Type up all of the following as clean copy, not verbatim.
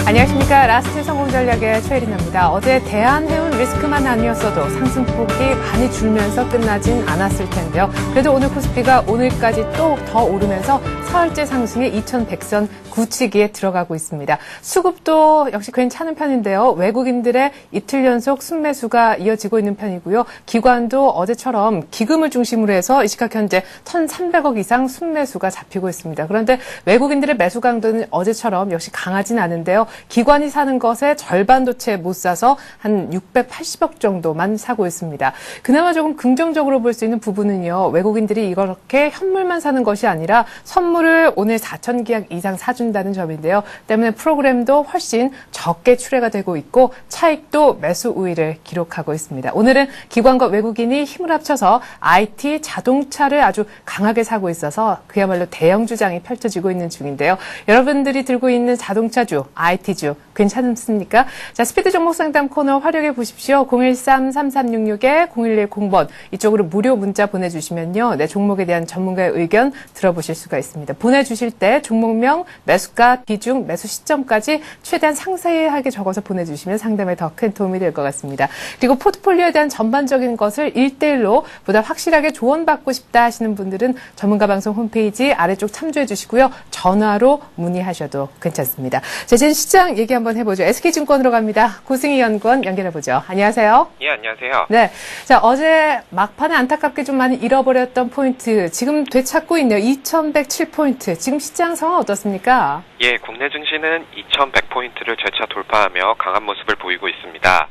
안녕하십니까. 라스트 성공 전략의 최혜린입니다. 어제 대한해운 리스크만 아니었어도 상승폭이 많이 줄면서 끝나진 않았을 텐데요. 그래도 오늘 코스피가 오늘까지 또 더 오르면서 사흘째 상승에 2100선 굳히기에 들어가고 있습니다. 수급도 역시 괜찮은 편인데요. 외국인들의 이틀 연속 순매수가 이어지고 있는 편이고요. 기관도 어제처럼 기금을 중심으로 해서 이 시각 현재 1,300억 이상 순매수가 잡히고 있습니다. 그런데 외국인들의 매수 강도는 어제처럼 역시 강하진 않은데요. 기관이 사는 것의 절반도 채 못 사서 한 680억 정도만 사고 있습니다. 그나마 조금 긍정적으로 볼 수 있는 부분은요. 외국인들이 이렇게 현물만 사는 것이 아니라 선물을 오늘 4,000계약 이상 사준다는 점인데요. 때문에 프로그램도 훨씬 적게 출회가 되고 있고 차익도 매수 우위를 기록하고 있습니다. 오늘은 기관과 외국인이 힘을 합쳐서 IT, 자동차를 아주 강하게 사고 있어서 그야말로 대형 주장이 펼쳐지고 있는 중인데요. 여러분들이 들고 있는 자동차주, IT주 괜찮습니까? 자, 스피드 종목 상담 코너 활용해 보십시오. 013-3366-0110번 이쪽으로 무료 문자 보내주시면요. 내 종목에 대한 전문가의 의견 들어보실 수가 있습니다. 보내주실 때 종목명, 매수가, 비중, 매수 시점까지 최대한 상세하게 적어서 보내주시면 상담에 더 큰 도움이 될 것 같습니다. 그리고 포트폴리오에 대한 전반적인 것을 1대1로 보다 확실하게 조언받고 싶다 하시는 분들은 전문가 방송 홈페이지 아래쪽 참조해 주시고요. 전화로 문의하셔도 괜찮습니다. 자, 이제 시장 얘기 한번 해보죠. SK증권으로 갑니다. 고승희 연구원 연결해보죠. 안녕하세요. 예, 안녕하세요. 네. 자, 어제 막판에 안타깝게 좀 많이 잃어버렸던 포인트 지금 되찾고 있네요. 2107포인트. 지금 시장 상황 어떻습니까? 예, 국내 증시는 2100포인트를 재차 돌파하며 강한 모습을 보이고 있습니다.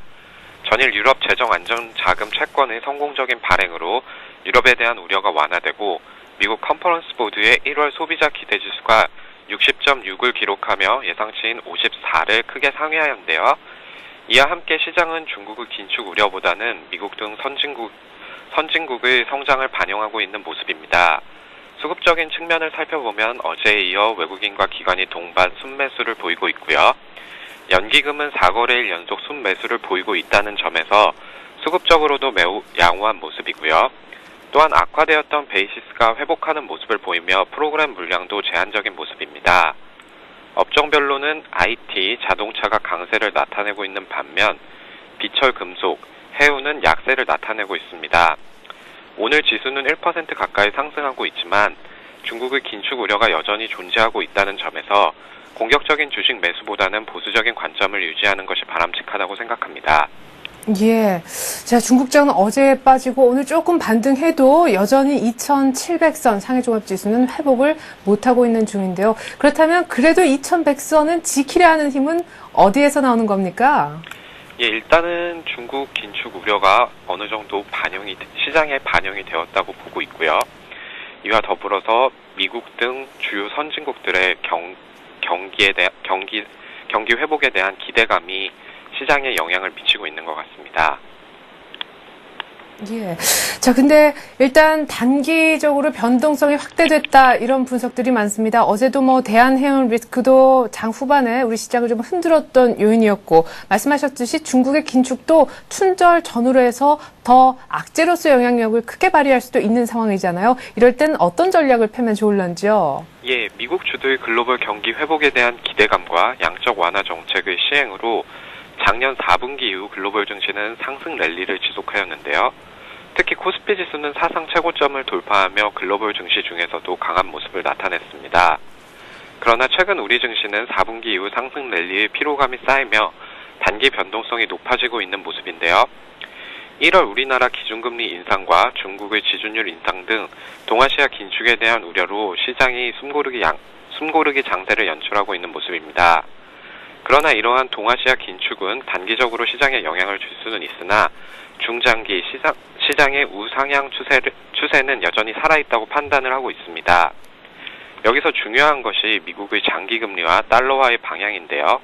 전일 유럽 재정안전자금 채권의 성공적인 발행으로 유럽에 대한 우려가 완화되고 미국 컨퍼런스 보드의 1월 소비자 기대지수가 60.6을 기록하며 예상치인 54를 크게 상회하는데요. 이와 함께 시장은 중국의 긴축 우려보다는 미국 등 선진국의 성장을 반영하고 있는 모습입니다. 수급적인 측면을 살펴보면 어제에 이어 외국인과 기관이 동반 순매수를 보이고 있고요. 연기금은 4거래일 연속 순매수를 보이고 있다는 점에서 수급적으로도 매우 양호한 모습이고요. 또한 악화되었던 베이시스가 회복하는 모습을 보이며 프로그램 물량도 제한적인 모습입니다. 업종별로는 IT, 자동차가 강세를 나타내고 있는 반면 비철 금속, 해운은 약세를 나타내고 있습니다. 오늘 지수는 1% 가까이 상승하고 있지만 중국의 긴축 우려가 여전히 존재하고 있다는 점에서 공격적인 주식 매수보다는 보수적인 관점을 유지하는 것이 바람직하다고 생각합니다. 예. 자, 중국장은 어제 빠지고 오늘 조금 반등해도 여전히 2700선 상해종합지수는 회복을 못하고 있는 중인데요. 그렇다면 그래도 2100선은 지키려 하는 힘은 어디에서 나오는 겁니까? 예, 일단은 중국 긴축 우려가 어느 정도 시장에 반영이 되었다고 보고 있고요. 이와 더불어서 미국 등 주요 선진국들의 경기 회복에 대한 기대감이 시장에 영향을 미치고 있는 것 같습니다. 예. 자, 근데 일단 단기적으로 변동성이 확대됐다 이런 분석들이 많습니다. 어제도 대한해운 리스크도 장 후반에 우리 시장을 좀 흔들었던 요인이었고 말씀하셨듯이 중국의 긴축도 춘절 전후로 해서 더 악재로서 영향력을 크게 발휘할 수도 있는 상황이잖아요. 이럴 땐 어떤 전략을 펴면 좋을런지요? 예, 미국 주도의 글로벌 경기 회복에 대한 기대감과 양적 완화 정책의 시행으로 작년 4분기 이후 글로벌 증시는 상승 랠리를 지속하였는데요. 특히 코스피 지수는 사상 최고점을 돌파하며 글로벌 증시 중에서도 강한 모습을 나타냈습니다. 그러나 최근 우리 증시는 4분기 이후 상승 랠리의 피로감이 쌓이며 단기 변동성이 높아지고 있는 모습인데요. 1월 우리나라 기준금리 인상과 중국의 지준율 인상 등 동아시아 긴축에 대한 우려로 시장이 숨고르기 장세를 연출하고 있는 모습입니다. 그러나 이러한 동아시아 긴축은 단기적으로 시장에 영향을 줄 수는 있으나 중장기 시장의 우상향 추세는 여전히 살아있다고 판단을 하고 있습니다. 여기서 중요한 것이 미국의 장기금리와 달러화의 방향인데요.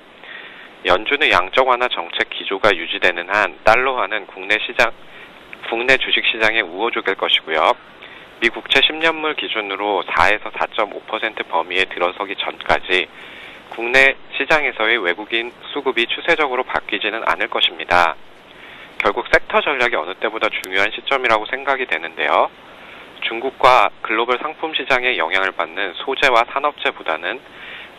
연준의 양적 완화 정책 기조가 유지되는 한 달러화는 국내 주식시장에 우호적일 것이고요. 미 국채 10년물 기준으로 4에서 4.5% 범위에 들어서기 전까지 국내 시장에서의 외국인 수급이 추세적으로 바뀌지는 않을 것입니다. 결국 섹터 전략이 어느 때보다 중요한 시점이라고 생각이 되는데요. 중국과 글로벌 상품 시장에 영향을 받는 소재와 산업재보다는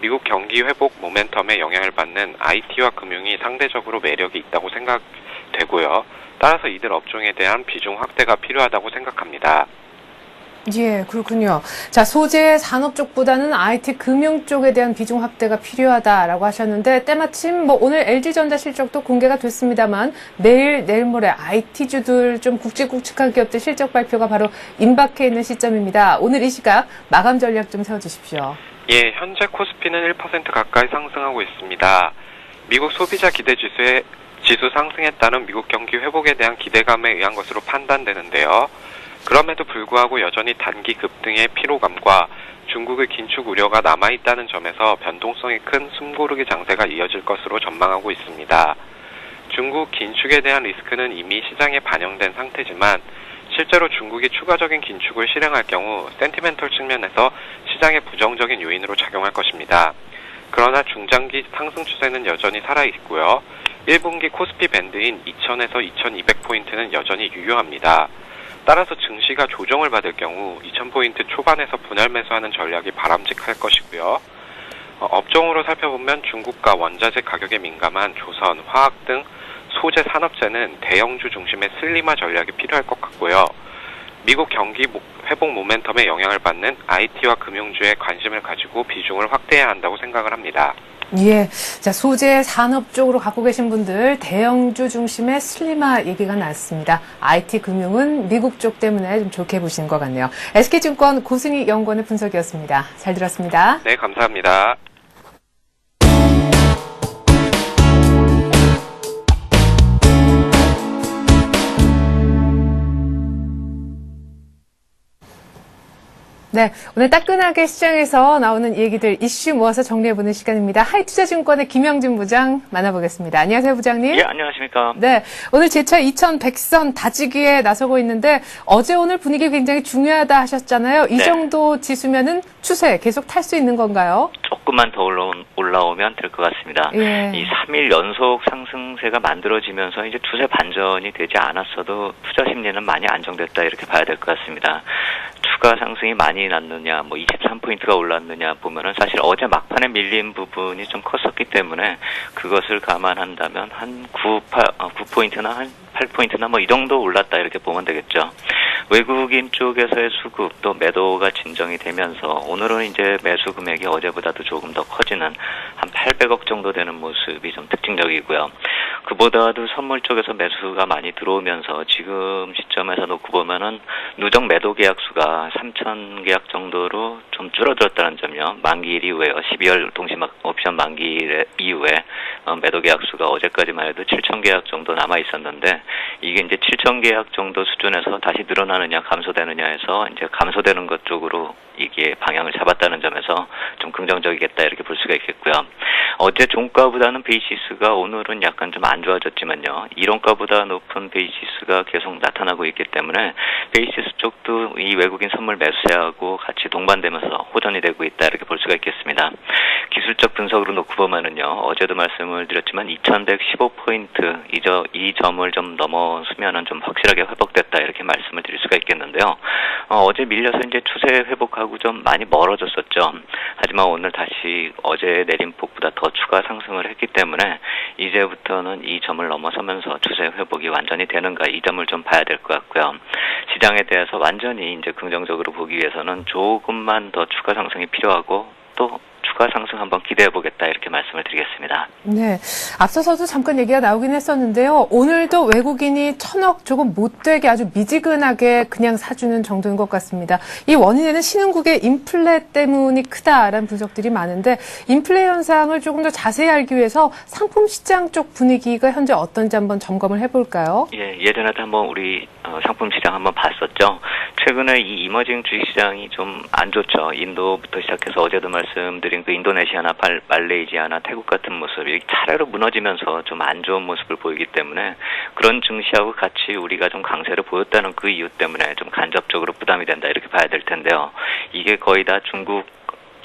미국 경기 회복 모멘텀에 영향을 받는 IT와 금융이 상대적으로 매력이 있다고 생각되고요. 따라서 이들 업종에 대한 비중 확대가 필요하다고 생각합니다. 예, 그렇군요. 자, 소재 산업 쪽보다는 IT 금융 쪽에 대한 비중 확대가 필요하다라고 하셨는데, 때마침 오늘 LG전자 실적도 공개가 됐습니다만, 내일 모레 IT주들 좀 굵직굵직한 기업들 실적 발표가 바로 임박해 있는 시점입니다. 오늘 이 시각 마감 전략 좀 세워주십시오. 예, 현재 코스피는 1% 가까이 상승하고 있습니다. 미국 소비자 기대 지수 상승에 따른 미국 경기 회복에 대한 기대감에 의한 것으로 판단되는데요. 그럼에도 불구하고 여전히 단기 급등의 피로감과 중국의 긴축 우려가 남아있다는 점에서 변동성이 큰 숨고르기 장세가 이어질 것으로 전망하고 있습니다. 중국 긴축에 대한 리스크는 이미 시장에 반영된 상태지만 실제로 중국이 추가적인 긴축을 실행할 경우 센티멘털 측면에서 시장에 부정적인 요인으로 작용할 것입니다. 그러나 중장기 상승 추세는 여전히 살아있고요. 1분기 코스피 밴드인 2000에서 2200포인트는 여전히 유효합니다. 따라서 증시가 조정을 받을 경우 2000포인트 초반에서 분할 매수하는 전략이 바람직할 것이고요. 업종으로 살펴보면 중국과 원자재 가격에 민감한 조선, 화학 등 소재 산업재는 대형주 중심의 슬림화 전략이 필요할 것 같고요. 미국 경기 회복 모멘텀에 영향을 받는 IT와 금융주에 관심을 가지고 비중을 확대해야 한다고 생각을 합니다. 예. 자, 소재 산업 쪽으로 갖고 계신 분들, 대형주 중심의 슬림화 얘기가 나왔습니다. IT 금융은 미국 쪽 때문에 좀 좋게 보시는 것 같네요. SK증권 고승희 연구원의 분석이었습니다. 잘 들었습니다. 네, 감사합니다. 네, 오늘 따끈하게 시장에서 나오는 얘기들 이슈 모아서 정리해보는 시간입니다. 하이투자증권의 김영진 부장 만나보겠습니다. 안녕하세요, 부장님. 예, 안녕하십니까. 네, 오늘 제차 2100선 다지기에 나서고 있는데 어제 오늘 분위기 굉장히 중요하다 하셨잖아요. 이 네. 정도 지수면은 추세 계속 탈 수 있는 건가요? 조금만 더 올라오면 될 것 같습니다. 예. 이 3일 연속 상승세가 만들어지면서 이제 추세 반전이 되지 않았어도 투자 심리는 많이 안정됐다 이렇게 봐야 될 것 같습니다. 추가 상승이 많이 났느냐, 23포인트가 올랐느냐 보면은 사실 어제 막판에 밀린 부분이 좀 컸었기 때문에 그것을 감안한다면 한 9포인트나 한 8포인트나 이 정도 올랐다 이렇게 보면 되겠죠. 외국인 쪽에서의 수급 또 매도가 진정이 되면서 오늘은 이제 매수 금액이 어제보다도 조금 더 커지는 한 800억 정도 되는 모습이 좀 특징적이고요. 그보다도 선물 쪽에서 매수가 많이 들어오면서 지금 시점에서 놓고 보면은 누적 매도 계약 수가 3,000 계약 정도로 좀 줄어들었다는 점이요. 만기일 이후에요. 12월 동시 옵션 만기일 이후에 매도 계약 수가 어제까지만 해도 7,000 계약 정도 남아 있었는데 이게 이제 7,000 계약 정도 수준에서 다시 늘어나느냐 감소되느냐 해서 이제 감소되는 것 쪽으로 이게 방향을 잡았다는 점에서 좀 긍정적이겠다 이렇게 볼 수가 있겠고요. 어제 종가보다는 베이시스가 오늘은 약간 좀 안 좋아졌지만요. 이론가보다 높은 베이시스가 계속 나타나고 있기 때문에 베이시스 쪽도 이 외국인 선물 매수세하고 같이 동반되면서 호전이 되고 있다 이렇게 볼 수가 있겠습니다. 기술적 분석으로 놓고 보면은요. 어제도 말씀을 드렸지만 2115포인트 이 점을 좀 넘어서면은 좀 확실하게 회복됐다 이렇게 말씀을 드릴 수가 있겠는데요. 어제 밀려서 이제 추세 회복하고 좀 많이 멀어졌었죠. 하지만 오늘 다시 어제 내린 폭보다 더 추가 상승을 했기 때문에 이제부터는 이 점을 넘어서면서 추세 회복이 완전히 되는가 이 점을 좀 봐야 될 것 같고요. 시장에 대해서 완전히 이제 긍정적으로 보기 위해서는 조금만 더 추가 상승이 필요하고 또 추가 상승 한번 기대해보겠다 이렇게 말씀을 드리겠습니다. 네, 앞서서도 잠깐 얘기가 나오긴 했었는데요. 오늘도 외국인이 1,000억 조금 못되게 아주 미지근하게 그냥 사주는 정도인 것 같습니다. 이 원인에는 신흥국의 인플레 때문이 크다라는 분석들이 많은데 인플레 현상을 조금 더 자세히 알기 위해서 상품 시장 쪽 분위기가 현재 어떤지 한번 점검을 해볼까요? 예, 예전에도 한번 우리 상품 시장 한번 봤었죠. 최근에 이 이머징 주식 시장이 좀 안 좋죠. 인도부터 시작해서 어제도 말씀드린 그 인도네시아나 말레이시아나 태국 같은 모습이 차례로 무너지면서 좀 안 좋은 모습을 보이기 때문에 그런 증시하고 같이 우리가 좀 강세를 보였다는 그 이유 때문에 좀 간접적으로 부담이 된다 이렇게 봐야 될 텐데요. 이게 거의 다 중국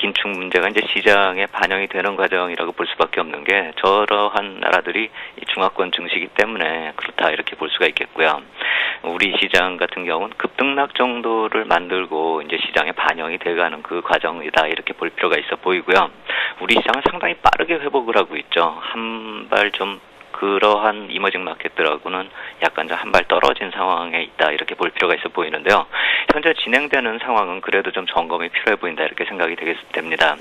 긴축 문제가 이제 시장에 반영이 되는 과정이라고 볼 수밖에 없는 게 저러한 나라들이 이 중화권 증시이기 때문에 그렇다 이렇게 볼 수가 있겠고요. 우리 시장 같은 경우는 급등락 정도를 만들고 이제 시장에 반영이 돼가는 그 과정이다 이렇게 볼 필요가 있어 보이고요. 우리 시장은 상당히 빠르게 회복을 하고 있죠. 한 발 좀 그러한 이머징 마켓들하고는 약간 좀 한 발 떨어진 상황에 있다 이렇게 볼 필요가 있어 보이는데요. 현재 진행되는 상황은 그래도 좀 점검이 필요해 보인다 이렇게 생각이 됩니다.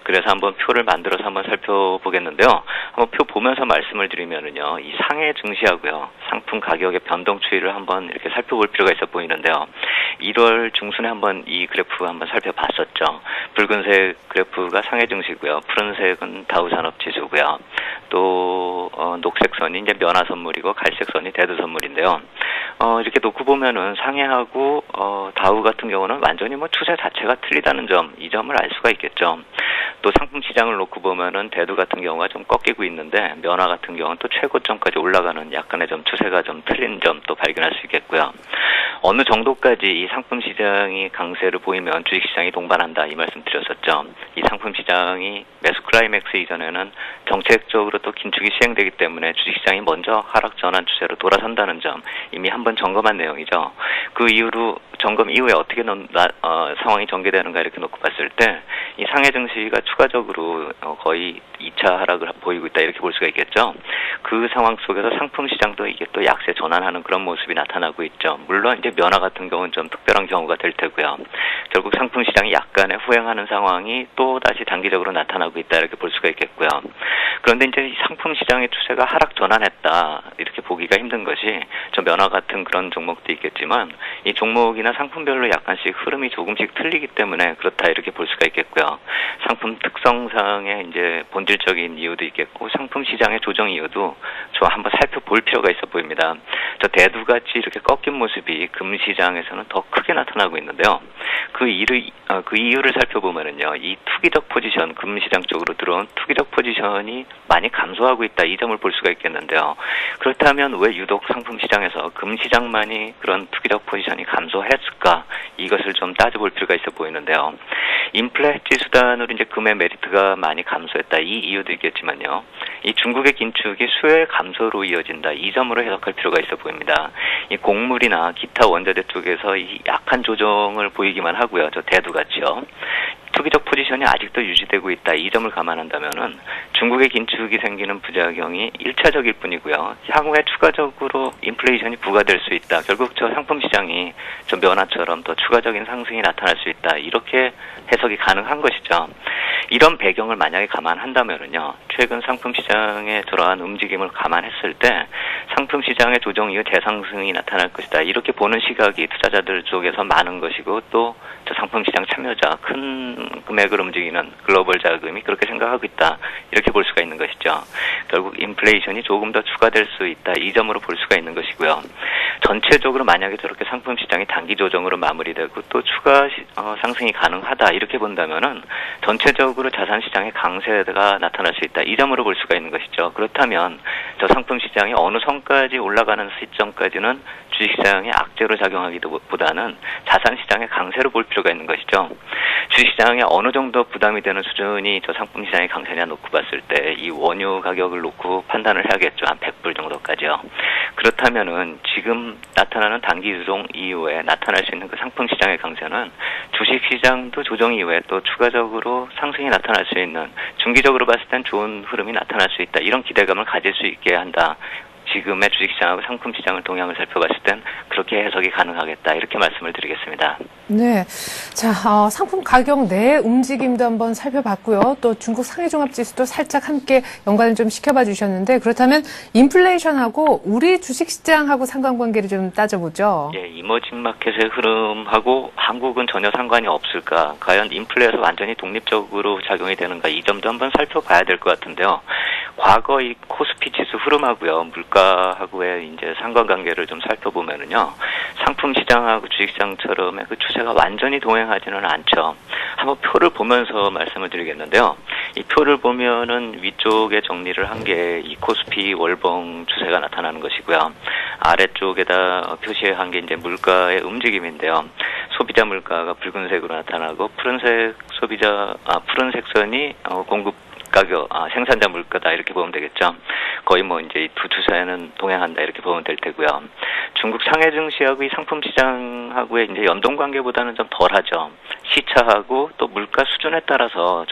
그래서 한번 표를 만들어서 한번 살펴보겠는데요. 한번 표 보면서 말씀을 드리면은요, 이 상해 증시하고요 상품 가격의 변동 추이를 한번 이렇게 살펴볼 필요가 있어 보이는데요. 1월 중순에 한번 이 그래프 한번 살펴봤었죠. 붉은색 그래프가 상해 증시고요, 푸른색은 다우산업지수고요. 또 녹색 선이 이제 면화 선물이고 갈색 선이 대두 선물인데요. 이렇게 놓고 보면은 상해하고 다우 같은 경우는 완전히 뭐 추세 자체가 틀리다는 점, 이 점을 알 수가 있겠죠. 또 상품 시장을 놓고 보면은 대두 같은 경우가 좀 꺾이고 있는데 면화 같은 경우는 또 최고점까지 올라가는 약간의 좀 추세가 좀 틀린 점 또 발견할 수 있겠고요. 어느 정도까지 이 상품 시장이 강세를 보이면 주식 시장이 동반한다 이 말씀 드렸었죠. 이 상품 시장이 매수 클라이맥스 이전에는 정책적으로 또 긴축이 시행되기 때문에 주식시장이 먼저 하락 전환 추세로 돌아선다는 점 이미 한번 점검한 내용이죠. 그 이후로 점검 이후에 어떻게 상황이 전개되는가 이렇게 놓고 봤을 때 이 상해 증시가 추가적으로 거의 2차 하락을 보이고 있다 이렇게 볼 수가 있겠죠. 그 상황 속에서 상품 시장도 이게 또 약세 전환하는 그런 모습이 나타나고 있죠. 물론 이제 면화 같은 경우는 좀 특별한 경우가 될 테고요. 결국 상품 시장이 약간의 후행하는 상황이 또 다시 단기적으로 나타나고 있다 이렇게 볼 수가 있겠고요. 그런데 이제 이 상품 시장의 추세가 하락 전환했다 이렇게 보기가 힘든 것이 저 면화 같은 그런 종목도 있겠지만 이 종목이나 상품별로 약간씩 흐름이 조금씩 틀리기 때문에 그렇다 이렇게 볼 수가 있겠고요. 상품 특성상의 이제 본질적인 이유도 있겠고 상품 시장의 조정 이유도 저 한번 살펴볼 필요가 있어 보입니다. 저 대두같이 이렇게 꺾인 모습이 금시장에서는 더 크게 나타나고 있는데요. 그 이유를 살펴보면은요, 이 투기적 포지션, 금시장 쪽으로 들어온 투기적 포지션이 많이 감소하고 있다 이 점을 볼 수가 있겠는데요. 그렇다면 왜 유독 상품 시장에서 금시장만이 그런 투기적 포지션이 감소했을까? 이것을 좀 따져볼 필요가 있어 보이는데요. 인플레 해지 수단으로 이제 금의 메리트가 많이 감소했다 이 이유도 있겠지만요. 이 중국의 긴축이 수요의 감소로 이어진다 이 점으로 해석할 필요가 있어 보입니다. 이 곡물이나 기타 원자재 쪽에서 이 약한 조정을 보이기만 하고요. 저 대두같이요. 투기적 포지션이 아직도 유지되고 있다. 이 점을 감안한다면은 중국의 긴축이 생기는 부작용이 1차적일 뿐이고요. 향후에 추가적으로 인플레이션이 부과될 수 있다. 결국 저 상품 시장이 저 면화처럼 더 추가적인 상승이 나타날 수 있다. 이렇게 해석이 가능한 것이죠. 이런 배경을 만약에 감안한다면은요. 최근 상품 시장의 저러한 움직임을 감안했을 때 상품 시장의 조정 이후 대상승이 나타날 것이다. 이렇게 보는 시각이 투자자들 쪽에서 많은 것이고 또 저 상품 시장 참여자 큰 금액을 움직이는 글로벌 자금이 그렇게 생각하고 있다. 이렇게 볼 수가 있는 것이죠. 결국 인플레이션이 조금 더 추가될 수 있다. 이 점으로 볼 수가 있는 것이고요. 전체적으로 만약에 저렇게 상품 시장이 단기 조정으로 마무리되고 또 추가 상승이 가능하다. 이렇게 본다면은 전체적으로 자산 시장의 강세가 나타날 수 있다. 이 점으로 볼 수가 있는 것이죠. 그렇다면 저 상품 시장이 어느 선까지 올라가는 시점까지는 주식시장의 악재로 작용하기보다는 자산시장의 강세로 볼 필요가 있는 것이죠. 주식시장에 어느 정도 부담이 되는 수준이 저 상품시장의 강세냐 놓고 봤을 때 이 원유 가격을 놓고 판단을 해야겠죠. 한 100불 정도까지요. 그렇다면은 지금 나타나는 단기 조정 이후에 나타날 수 있는 그 상품시장의 강세는 주식시장도 조정 이후에 또 추가적으로 상승이 나타날 수 있는 중기적으로 봤을 땐 좋은 흐름이 나타날 수 있다. 이런 기대감을 가질 수 있게 한다. 지금의 주식시장하고 상품시장을 동향을 살펴봤을 땐 그렇게 해석이 가능하겠다. 이렇게 말씀을 드리겠습니다. 네. 자, 상품 가격 내 움직임도 한번 살펴봤고요. 또 중국 상해종합지수도 살짝 함께 연관을 좀 시켜봐 주셨는데 그렇다면 인플레이션하고 우리 주식시장하고 상관관계를 좀 따져보죠. 예, 이머징 마켓의 흐름하고 한국은 전혀 상관이 없을까? 과연 인플레에서 완전히 독립적으로 작용이 되는가? 이 점도 한번 살펴봐야 될 것 같은데요. 과거 이 코스피 지수 흐름하고요, 물가하고의 이제 상관관계를 좀 살펴보면은요, 상품 시장하고 주식 시장처럼의 그 추세가 완전히 동행하지는 않죠. 한번 표를 보면서 말씀을 드리겠는데요. 이 표를 보면은 위쪽에 정리를 한 게 이 코스피 월봉 추세가 나타나는 것이고요. 아래쪽에다 표시한 게 이제 물가의 움직임인데요. 소비자 물가가 붉은색으로 나타나고 푸른색 선이 공급 가격, 생산자 물가다 이렇게 보면 되겠죠. 거의 뭐 이제 이 두 추세는 동행한다 이렇게 보면 될 테고요. 중국 상해 증시하고 이 상품 시장하고의 이제 연동 관계보다는 좀 덜하죠. 시차하고 또 물가 수준에 따라서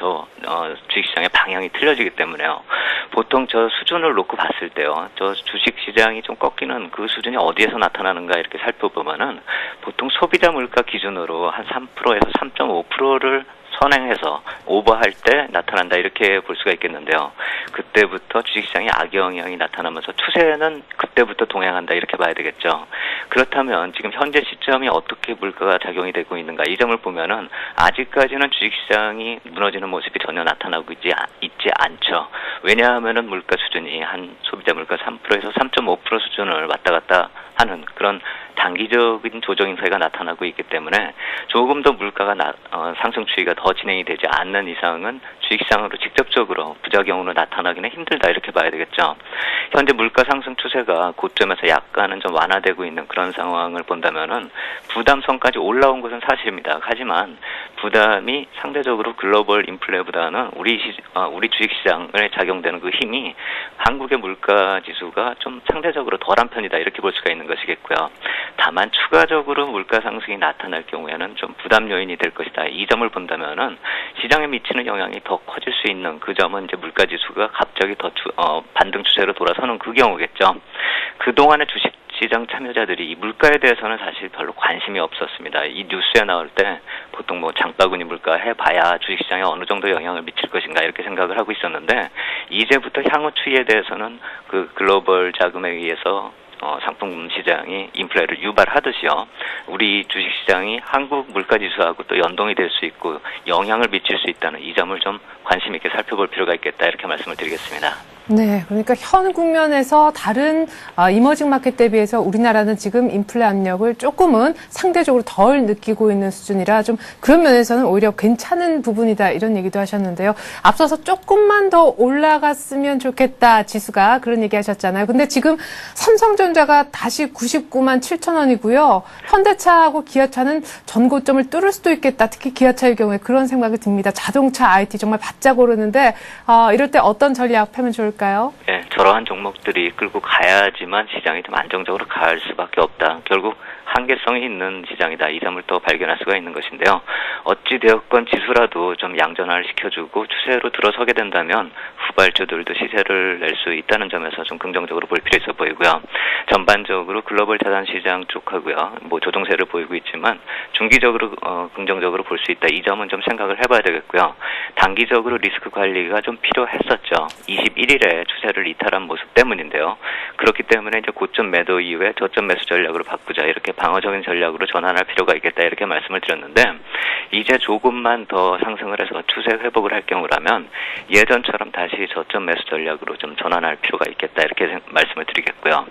주식시장의 방향이 틀려지기 때문에요. 보통 저 수준을 놓고 봤을 때요. 저 주식시장이 좀 꺾이는 그 수준이 어디에서 나타나는가 이렇게 살펴보면은 보통 소비자 물가 기준으로 한 3%에서 3.5%를 선행해서 오버할 때 나타난다 이렇게 볼 수가 있겠는데요. 그때부터 주식시장의 악영향이 나타나면서 추세는 그때부터 동행한다 이렇게 봐야 되겠죠. 그렇다면 지금 현재 시점이 어떻게 물가가 작용이 되고 있는가 이 점을 보면은 아직까지는 주식시장이 무너지는 모습이 전혀 나타나고 있지 않죠. 왜냐하면은 물가 수준이 한 소비자 물가 3%에서 3.5% 수준을 왔다 갔다 하는 그런 단기적인 조정 인사가 나타나고 있기 때문에 조금 더 물가가 상승 추이가 더 진행이 되지 않는 이상은 주식시장으로 직접적으로 부작용으로 나타나기는 힘들다 이렇게 봐야 되겠죠. 현재 물가 상승 추세가 고점에서 약간은 좀 완화되고 있는 그런 상황을 본다면은 부담선까지 올라온 것은 사실입니다. 하지만 부담이 상대적으로 글로벌 인플레보다는 우리 주식시장에 작용되는 그 힘이 한국의 물가 지수가 좀 상대적으로 덜한 편이다 이렇게 볼 수가 있는 것이겠고요. 다만 추가적으로 물가 상승이 나타날 경우에는 좀 부담 요인이 될 것이다. 이 점을 본다면은 시장에 미치는 영향이 더 커질 수 있는 그 점은 이제 물가 지수가 갑자기 더 반등 추세로 돌아서는 그 경우겠죠. 그동안의 주식시장 참여자들이 이 물가에 대해서는 사실 별로 관심이 없었습니다. 이 뉴스에 나올 때 보통 뭐 장바구니 물가 해봐야 주식시장에 어느 정도 영향을 미칠 것인가 이렇게 생각을 하고 있었는데 이제부터 향후 추이에 대해서는 그 글로벌 자금에 의해서 상품 시장이 인플레를 유발하듯이요. 우리 주식시장이 한국 물가지수하고 또 연동이 될 수 있고 영향을 미칠 수 있다는 이 점을 좀 관심 있게 살펴볼 필요가 있겠다 이렇게 말씀을 드리겠습니다. 네, 그러니까 현 국면에서 다른 이머징 마켓 대비해서 우리나라는 지금 인플레 압력을 조금은 상대적으로 덜 느끼고 있는 수준이라 좀 그런 면에서는 오히려 괜찮은 부분이다 이런 얘기도 하셨는데요. 앞서서 조금만 더 올라갔으면 좋겠다 지수가 그런 얘기 하셨잖아요. 근데 지금 삼성전자가 다시 99만 7천 원이고요. 현대차하고 기아차는 전고점을 뚫을 수도 있겠다. 특히 기아차의 경우에 그런 생각이 듭니다. 자동차, IT 정말 바짝 오르는데 이럴 때 어떤 전략 펴면 좋을까요? 네, 저러한 종목들이 끌고 가야지만 시장이 좀 안정적으로 갈 수밖에 없다. 결국 한계성이 있는 시장이다. 이 점을 또 발견할 수가 있는 것인데요. 어찌되었건 지수라도 좀 양전화를 시켜주고 추세로 들어서게 된다면 후발주들도 시세를 낼 수 있다는 점에서 좀 긍정적으로 볼 필요 있어 보이고요. 전반적으로 글로벌 자산시장 쪽하고요. 뭐 조정세를 보이고 있지만 중기적으로 긍정적으로 볼 수 있다. 이 점은 좀 생각을 해봐야 되겠고요. 단기적으로 리스크 관리가 좀 필요했었죠. 21일에 추세를 이탈한 모습 때문인데요. 그렇기 때문에 이제 고점 매도 이후에 저점 매수 전략으로 바꾸자 이렇게 방어적인 전략으로 전환할 필요가 있겠다 이렇게 말씀을 드렸는데 이제 조금만 더 상승을 해서 추세 회복을 할 경우라면 예전처럼 다시 저점 매수 전략으로 좀 전환할 필요가 있겠다 이렇게 말씀을 드리겠고요.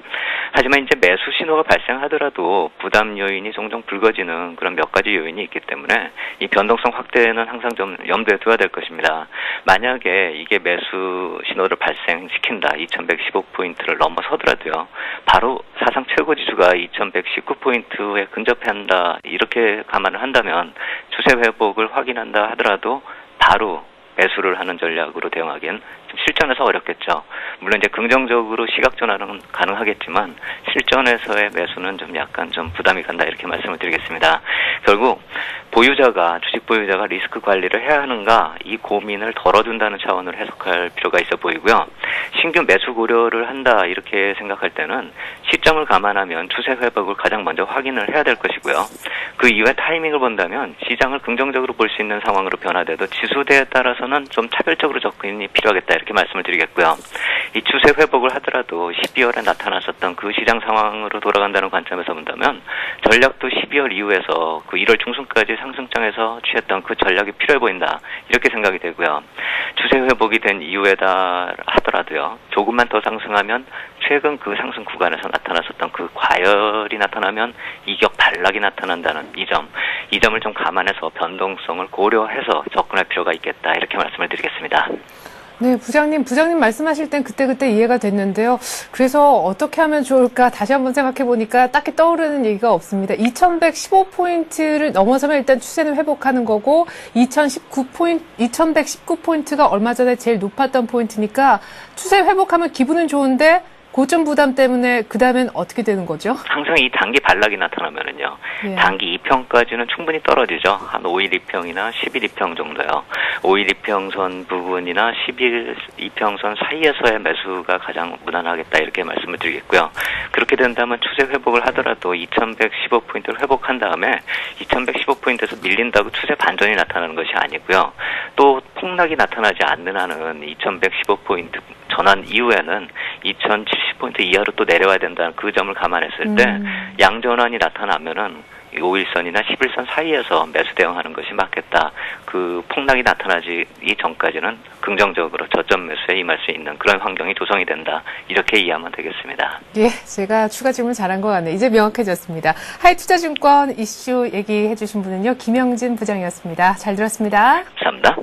하지만 이제 매수 신호가 발생하더라도 부담 요인이 종종 불거지는 그런 몇 가지 요인이 있기 때문에 이 변동성 확대는 항상 좀 염두에 둬야 될 것입니다. 만약에 이게 매수 신호를 발생시킨다 2115포인트를 넘어서더라도요. 바로 사상 최고 지수가 2119포인트에 근접한다 이렇게 감안을 한다면 추세 회복을 확인한다 하더라도 바로 매수를 하는 전략으로 대응하기엔 좀 실전에서 어렵겠죠. 물론 이제 긍정적으로 시각 전환은 가능하겠지만 실전에서의 매수는 좀 약간 좀 부담이 간다 이렇게 말씀을 드리겠습니다. 결국 주식 보유자가 리스크 관리를 해야 하는가 이 고민을 덜어준다는 차원으로 해석할 필요가 있어 보이고요. 신규 매수 고려를 한다 이렇게 생각할 때는 시점을 감안하면 추세 회복을 가장 먼저 확인을 해야 될 것이고요. 그 이후에 타이밍을 본다면 시장을 긍정적으로 볼 수 있는 상황으로 변화돼도 지수대에 따라서는 좀 차별적으로 접근이 필요하겠다 이렇게 말씀을 드리겠고요. 이 추세 회복을 하더라도 12월에 나타났었던 그 시장 상황으로 돌아간다는 관점에서 본다면 전략도 12월 이후에서 그 1월 중순까지 상승장에서 취했던 그 전략이 필요해 보인다 이렇게 생각이 되고요. 추세 회복이 된 이후에다 하더라도요. 조금만 더 상승하면 최근 그 상승 구간에서 나타났었던 그 과열이 나타나면 이격 반락이 나타난다는 이 점을 좀 감안해서 변동성을 고려해서 접근할 필요가 있겠다 이렇게 말씀을 드리겠습니다. 네, 부장님 말씀하실 땐 그때 이해가 됐는데요. 그래서 어떻게 하면 좋을까 다시 한번 생각해 보니까 딱히 떠오르는 얘기가 없습니다. 2115포인트를 넘어서면 일단 추세는 회복하는 거고 2119포인트가 얼마 전에 제일 높았던 포인트니까 추세 회복하면 기분은 좋은데 고점 부담 때문에 그 다음엔 어떻게 되는 거죠? 항상 이 단기 반락이 나타나면은요. 예. 단기 2평까지는 충분히 떨어지죠. 한 5일 2평이나 10일 2평 정도요. 5일 2평선 부분이나 10일 2평선 사이에서의 매수가 가장 무난하겠다 이렇게 말씀을 드리겠고요. 그렇게 된다면 추세 회복을 하더라도 2115포인트를 회복한 다음에 2115포인트에서 밀린다고 추세 반전이 나타나는 것이 아니고요. 또 폭락이 나타나지 않는 한은 2115포인트 전환 이후에는 2070포인트 이하로 또 내려와야 된다는 그 점을 감안했을 때 양전환이 나타나면은 5일선이나 11선 사이에서 매수 대응하는 것이 맞겠다. 그 폭락이 나타나지 이전까지는 긍정적으로 저점 매수에 임할 수 있는 그런 환경이 조성이 된다. 이렇게 이해하면 되겠습니다. 예, 제가 추가 질문 잘한 것 같네요. 이제 명확해졌습니다. 하이투자증권 이슈 얘기해 주신 분은요. 김영진 부장이었습니다. 잘 들었습니다. 감사합니다.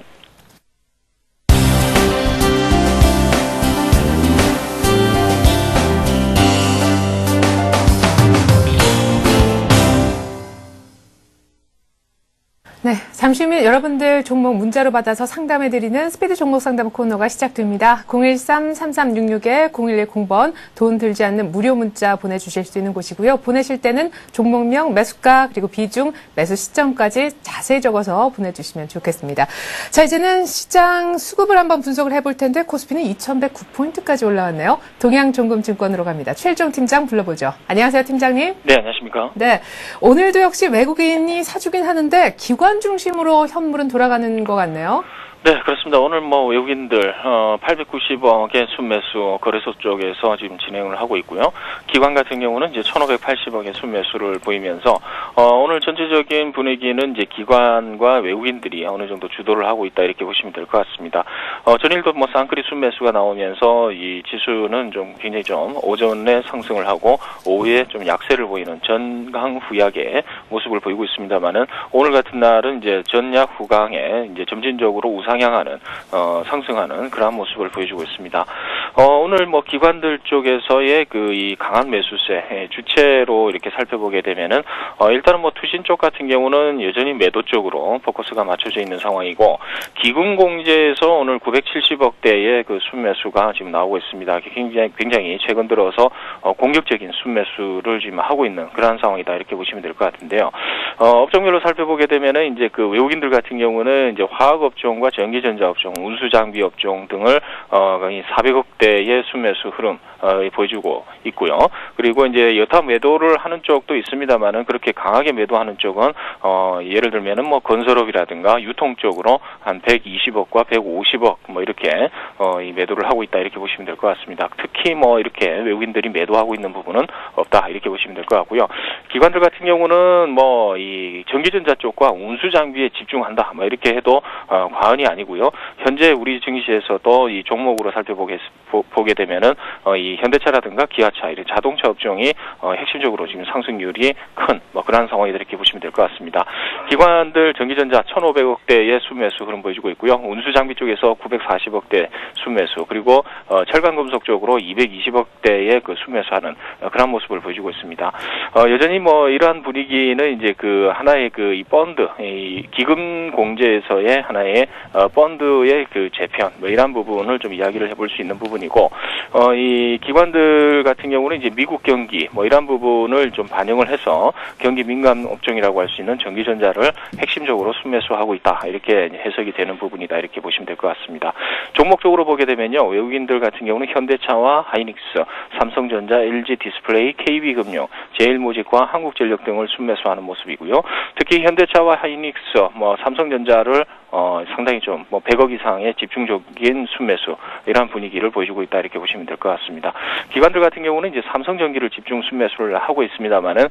네, 잠시 후면 여러분들 종목 문자로 받아서 상담해드리는 스피드 종목 상담 코너가 시작됩니다. 013-3366-0110번 돈 들지 않는 무료 문자 보내주실 수 있는 곳이고요. 보내실 때는 종목명, 매수가, 그리고 비중, 매수 시점까지 자세히 적어서 보내주시면 좋겠습니다. 자, 이제는 시장 수급을 한번 분석을 해볼 텐데 코스피는 2109포인트까지 올라왔네요. 동양종금증권으로 갑니다. 최일종 팀장 불러보죠. 안녕하세요, 팀장님. 네, 안녕하십니까. 네, 오늘도 역시 외국인이 사주긴 하는데 기관 중심으로 현물은 돌아가는 것 같네요. 네, 그렇습니다. 오늘 외국인들 890억의 순매수 거래소 쪽에서 지금 진행을 하고 있고요. 기관 같은 경우는 이제 1,580억의 순매수를 보이면서 오늘 전체적인 분위기는 이제 기관과 외국인들이 어느 정도 주도를 하고 있다 이렇게 보시면 될 것 같습니다. 전일도 쌍끌이 순매수가 나오면서 이 지수는 좀 굉장히 좀 오전에 상승을 하고 오후에 좀 약세를 보이는 전강후약의 모습을 보이고 있습니다만은 오늘 같은 날은 이제 전약 후강에 이제 점진적으로 상향하는 상승하는 그러한 모습을 보여주고 있습니다. 오늘 기관들 쪽에서의 이 강한 매수세 주체로 이렇게 살펴보게 되면은 일단은 투신 쪽 같은 경우는 여전히 매도 쪽으로 포커스가 맞춰져 있는 상황이고 기금공제에서 오늘 970억대의 그 순매수가 지금 나오고 있습니다. 굉장히 최근 들어서 공격적인 순매수를 지금 하고 있는 그러한 상황이다 이렇게 보시면 될 것 같은데요. 업종별로 살펴보게 되면은 이제 그 외국인들 같은 경우는 이제 화학업종과 전기전자업종, 운수장비업종 등을 400억대의 순매수 흐름 보여주고 있고요. 그리고 이제 여타 매도를 하는 쪽도 있습니다만은 그렇게 강하게 매도하는 쪽은 예를 들면은 건설업이라든가 유통 쪽으로 한 120억과 150억 이렇게 이 매도를 하고 있다 이렇게 보시면 될 것 같습니다. 특히 이렇게 외국인들이 매도하고 있는 부분은 없다 이렇게 보시면 될 것 같고요. 기관들 같은 경우는 이 전기전자 쪽과 운수장비에 집중한다 이렇게 해도 과언이 아니고요. 현재 우리 증시에서도 이 종목으로 살펴보게 되면은 이 현대차라든가 기아차 이런 자동차 업종이 핵심적으로 지금 상승률이 큰 그런 상황이 이렇게 보시면 될 것 같습니다. 기관들 전기전자 1,500억대의 순매수 흐름 보여주고 있고요. 운수장비 쪽에서 940억대 순매수 그리고 철강금속 쪽으로 220억대의 그 순매수하는 그런 모습을 보여주고 있습니다. 여전히 이러한 분위기는 이제 그 하나의 이 펀드 이 기금 공제에서의 하나의 펀드의 그 재편 이런 부분을 좀 이야기를 해볼 수 있는 부분이고 이 기관들 같은 경우는 이제 미국 경기 이런 부분을 좀 반영을 해서 경기 민감 업종이라고 할 수 있는 전기전자를 핵심적으로 순매수하고 있다 이렇게 해석이 되는 부분이다 이렇게 보시면 될 것 같습니다. 종목적으로 보게 되면요 외국인들 같은 경우는 현대차와 하이닉스, 삼성전자, LG 디스플레이, KB금융, 제일모직과 한국전력 등을 순매수하는 모습이고요. 특히 현대차와 하이닉스, 삼성전자를 상당히 좀 100억 이상의 집중적인 순매수 이러한 분위기를 보여주고 있다 이렇게 보시면 될 것 같습니다. 기관들 같은 경우는 이제 삼성전기를 집중 순매수를 하고 있습니다만은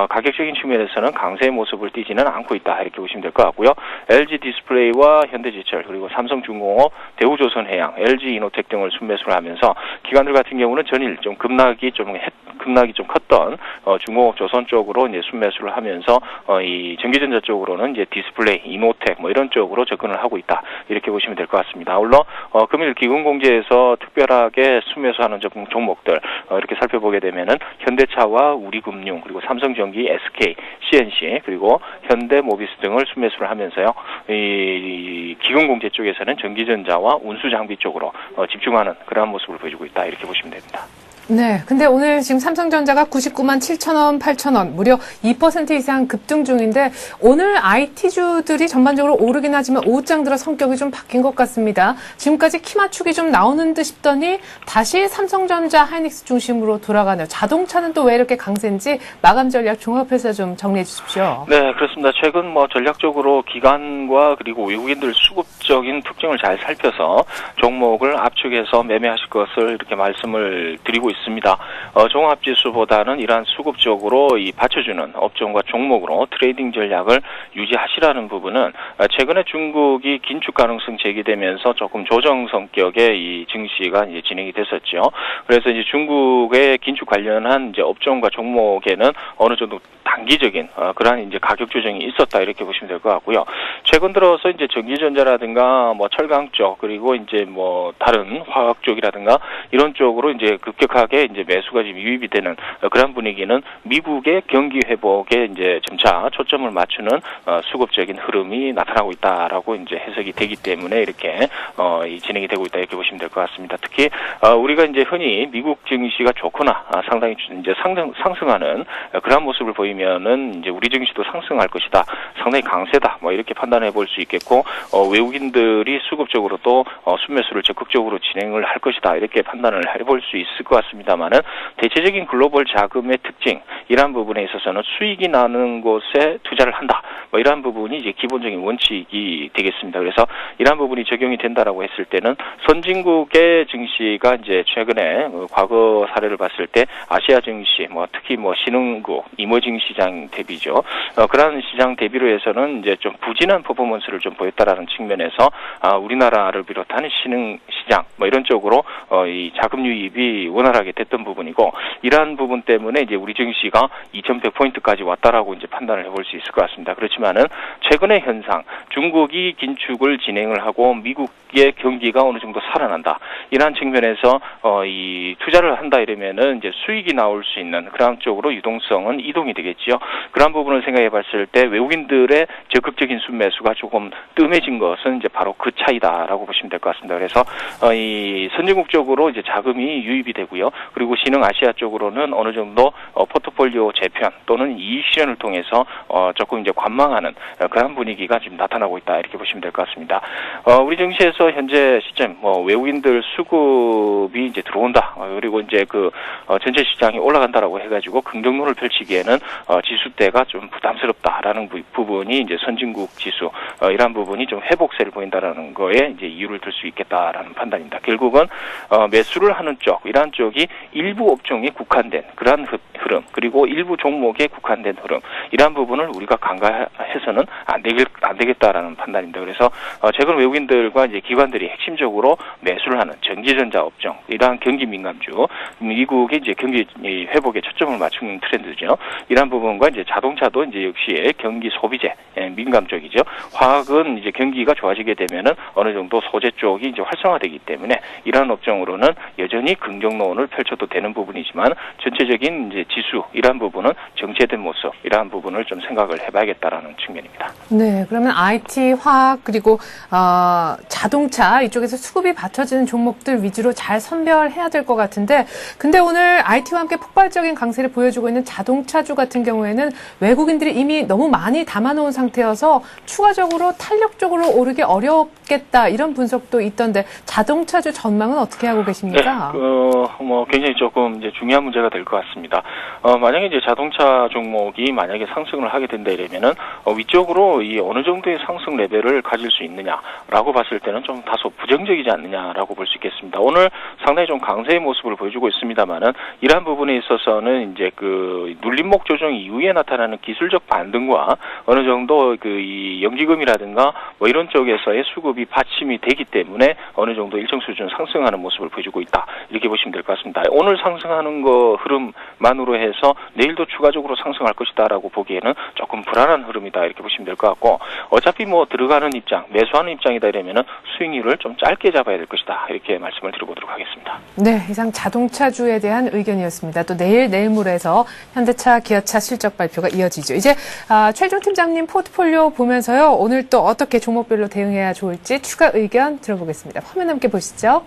가격적인 측면에서는 강세의 모습을 띠지는 않고 있다 이렇게 보시면 될 것 같고요. LG 디스플레이와 현대제철 그리고 삼성중공업, 대우조선해양, LG 이노텍 등을 순매수를 하면서 기관들 같은 경우는 전일 좀 급락이 좀 급락이 좀 컸던 중공업 조선 쪽으로 이제 순매수를 하면서 이 전기전자 쪽으로는 이제 디스플레이, 이노텍 뭐 이런 쪽으로 접근을 하고 있다. 이렇게 보시면 될 것 같습니다. 물론 금일 기금공제에서 특별하게 순매수하는 종목들 이렇게 살펴보게 되면은 현대차와 우리금융 그리고 삼성전기, SK, CNC 그리고 현대모비스 등을 순매수를 하면서요. 이 기금공제 쪽에서는 전기전자와 운수장비 쪽으로 집중하는 그러한 모습을 보여주고 있다. 이렇게 보시면 됩니다. 네. 근데 오늘 지금 삼성전자가 99만 7천원, 8천원, 무려 2% 이상 급등 중인데 오늘 IT주들이 전반적으로 오르긴 하지만 오후장 들어 성격이 좀 바뀐 것 같습니다. 지금까지 키 맞추기 좀 나오는 듯 싶더니 다시 삼성전자, 하이닉스 중심으로 돌아가네요. 자동차는 또 왜 이렇게 강세인지 마감 전략 종합해서 좀 정리해 주십시오. 네, 그렇습니다. 최근 전략적으로 기관과 그리고 외국인들 수급적인 특징을 잘 살펴서 종목을 압축해서 매매하실 것을 이렇게 말씀을 드리고 있습니다. 종합지수보다는 이러한 수급적으로 이 받쳐주는 업종과 종목으로 트레이딩 전략을 유지하시라는 부분은 최근에 중국이 긴축 가능성 제기되면서 조금 조정 성격의 이 증시가 이제 진행이 됐었죠. 그래서 이제 중국의 긴축 관련한 이제 업종과 종목에는 어느 정도 단기적인 그러한 이제 가격 조정이 있었다 이렇게 보시면 될 것 같고요. 최근 들어서 이제 전기전자라든가 뭐 철강 쪽 그리고 이제 뭐 다른 화학 쪽이라든가 이런 쪽으로 이제 급격하게 이제 매수가 지금 유입이 되는 그런 분위기는 미국의 경기 회복에 이제 점차 초점을 맞추는 수급적인 흐름이 나타나고 있다라고 이제 해석이 되기 때문에 이렇게 진행이 되고 있다 이렇게 보시면 될 것 같습니다. 특히 우리가 이제 흔히 미국 증시가 좋거나 상당히 이제 상승하는 그런 모습을 보이면은 이제 우리 증시도 상승할 것이다, 상당히 강세다, 뭐 이렇게 판단해 볼 수 있겠고 외국인들이 수급적으로 또 순매수를 적극적으로 진행을 할 것이다 이렇게 판단을 해볼 수 있을 것 같습니다만은 대체적인 글로벌 자금의 특징 이러한 부분에 있어서는 수익이 나는 곳에 투자를 한다, 뭐 이러한 부분이 이제 기본적인 원칙이 되겠습니다. 그래서 이러한 부분이 적용이 된다라고 했을 때는 선진국의 증시가 이제 최근에 과거 사례를 봤을 때 아시아 증시, 뭐 특히 뭐 신흥국, 이머징 시장 대비죠. 그러한 시장 대비로 해서는 이제 좀 부진한 퍼포먼스를 좀 보였다라는 측면에서 우리나라를 비롯한 신흥 시장 뭐 이런 쪽으로 이 자금 유입이 원활하게 됐던 부분이고 이러한 부분 때문에 이제 우리 증시가 2,100포인트까지 왔다라고 이제 판단을 해볼 수 있을 것 같습니다. 그렇지만은 최근의 현상, 중국이 긴축을 진행을 하고 미국의 경기가 어느 정도 살아난다. 이러한 측면에서 이 투자를 한다 이러면은 이제 수익이 나올 수 있는 그런 쪽으로 유동성은 이동이 되겠지요. 그런 부분을 생각해 봤을 때 외국인들의 적극적인 순매수가 조금 뜸해진 것은 이제 바로 그 차이다라고 보시면 될 것 같습니다. 그래서 이 선진국 쪽으로 이제 자금이 유입이 되고요. 그리고 신흥 아시아 쪽으로는 어느 정도 포트폴리오 재편 또는 이익 실현을 통해서 조금 이제 관망하는 그런 분위기가 지금 나타나고 있다 이렇게 보시면 될 것 같습니다. 우리 증시에서 현재 시점 외국인들 수급이 이제 들어온다 그리고 이제 전체 시장이 올라간다라고 해가지고 긍정론을 펼치기에는 지수대가 좀 부담스럽다라는 부분이 이제 선진국 지수 이러한 부분이 좀 회복세를 보인다라는 거에 이제 이유를 들 수 있겠다라는 판단입니다. 결국은 매수를 하는 쪽 이러한 쪽이 일부 업종에 국한된 그러한 흐름 그리고 일부 종목에 국한된 흐름 이러한 부분을 우리가 간과해서는 안 되겠다라는 판단입니다. 그래서 최근 외국인들과 이제 기관들이 핵심적으로 매수를 하는 전기전자 업종 이러한 경기 민감주 미국의 이제 경기 회복에 초점을 맞추는 트렌드죠. 이러한 부분과 이제 자동차도 이제 역시 경기 소비재 민감 쪽이죠. 화학은 이제 경기가 좋아지게 되면은 어느 정도 소재 쪽이 이제 활성화되기 때문에 이러한 업종으로는 여전히 긍정론을 펼쳐도 되는 부분이지만 전체적인 이제 지수 이러한 부분은 정체된 모습 이러한 부분을 좀 생각을 해봐야겠다라는 측면입니다. 네, 그러면 IT, 화학 그리고 자동차 이쪽에서 수급이 받쳐지는 종목들 위주로 잘 선별해야 될 것 같은데, 근데 오늘 IT와 함께 폭발적인 강세를 보여주고 있는 자동차주 같은 경우에는 외국인들이 이미 너무 많이 담아놓은 상태여서 추가적으로 탄력적으로 오르기 어렵겠다 이런 분석도 있던데 자동차주 전망은 어떻게 하고 계십니까? 네, 굉장히 조금 이제 중요한 문제가 될 것 같습니다. 만약에 이제 자동차 종목이 만약에 상승을 하게 된다 이러면은 위쪽으로 이 어느 정도의 상승 레벨을 가질 수 있느냐라고 봤을 때는 좀 다소 부정적이지 않느냐라고 볼 수 있겠습니다. 오늘 상당히 좀 강세의 모습을 보여주고 있습니다만은 이러한 부분에 있어서는 이제 눌림목 조정 이후에 나타나는 기술적 반등과 어느 정도 이 연기금이라든가 뭐 이런 쪽에서의 수급이 받침이 되기 때문에 어느 정도 일정 수준 상승하는 모습을 보여주고 있다 이렇게 보시면 될 것 같습니다. 오늘 상승 상승하는 거 흐름만으로 해서 내일도 추가적으로 상승할 것이다라고 보기에는 조금 불안한 흐름이다 이렇게 보시면 될 것 같고 어차피 뭐 들어가는 입장, 매수하는 입장이다 이러면은 수익률을 좀 짧게 잡아야 될 것이다 이렇게 말씀을 드려보도록 하겠습니다. 네, 이상 자동차주에 대한 의견이었습니다. 또 내일 모레에서 현대차, 기아차 실적 발표가 이어지죠. 이제 최종 팀장님 포트폴리오 보면서요. 오늘 또 어떻게 종목별로 대응해야 좋을지 추가 의견 들어보겠습니다. 화면 함께 보시죠.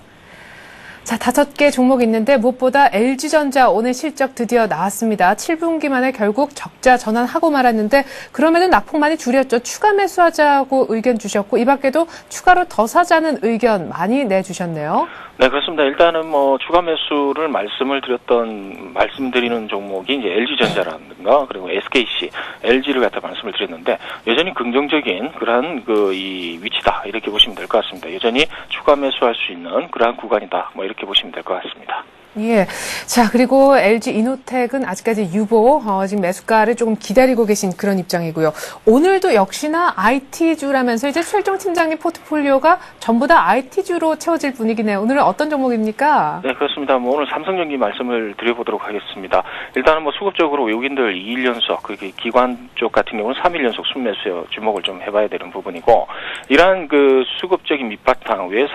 자, 5개 종목 있는데 무엇보다 LG전자 오늘 실적 드디어 나왔습니다. 7분기 만에 결국 적자 전환하고 말았는데 그럼에도 낙폭 많이 줄였죠. 추가 매수하자고 의견 주셨고 이 밖에도 추가로 더 사자는 의견 많이 내주셨네요. 네, 그렇습니다. 일단은 뭐 추가 매수를 말씀드리는 종목이 이제 LG전자라든가 그리고 SKC, LG를 갖다 말씀을 드렸는데 여전히 긍정적인 그러한 이 위치다 이렇게 보시면 될 것 같습니다. 여전히 추가 매수할 수 있는 그러한 구간이다 뭐 이렇게 보시면 될 것 같습니다. 예. 자, 그리고 LG 이노텍은 아직까지 유보, 지금 매수가를 조금 기다리고 계신 그런 입장이고요. 오늘도 역시나 IT주라면서 이제 최종 팀장님 포트폴리오가 전부 다 IT주로 채워질 분위기네요. 오늘은 어떤 종목입니까? 네, 그렇습니다. 뭐 오늘 삼성전기 말씀을 드려보도록 하겠습니다. 일단은 뭐 수급적으로 외국인들 2일 연속, 그게 기관 쪽 같은 경우는 3일 연속 순매수에 주목을 좀 해봐야 되는 부분이고, 이러한 그 수급적인 밑바탕, 왜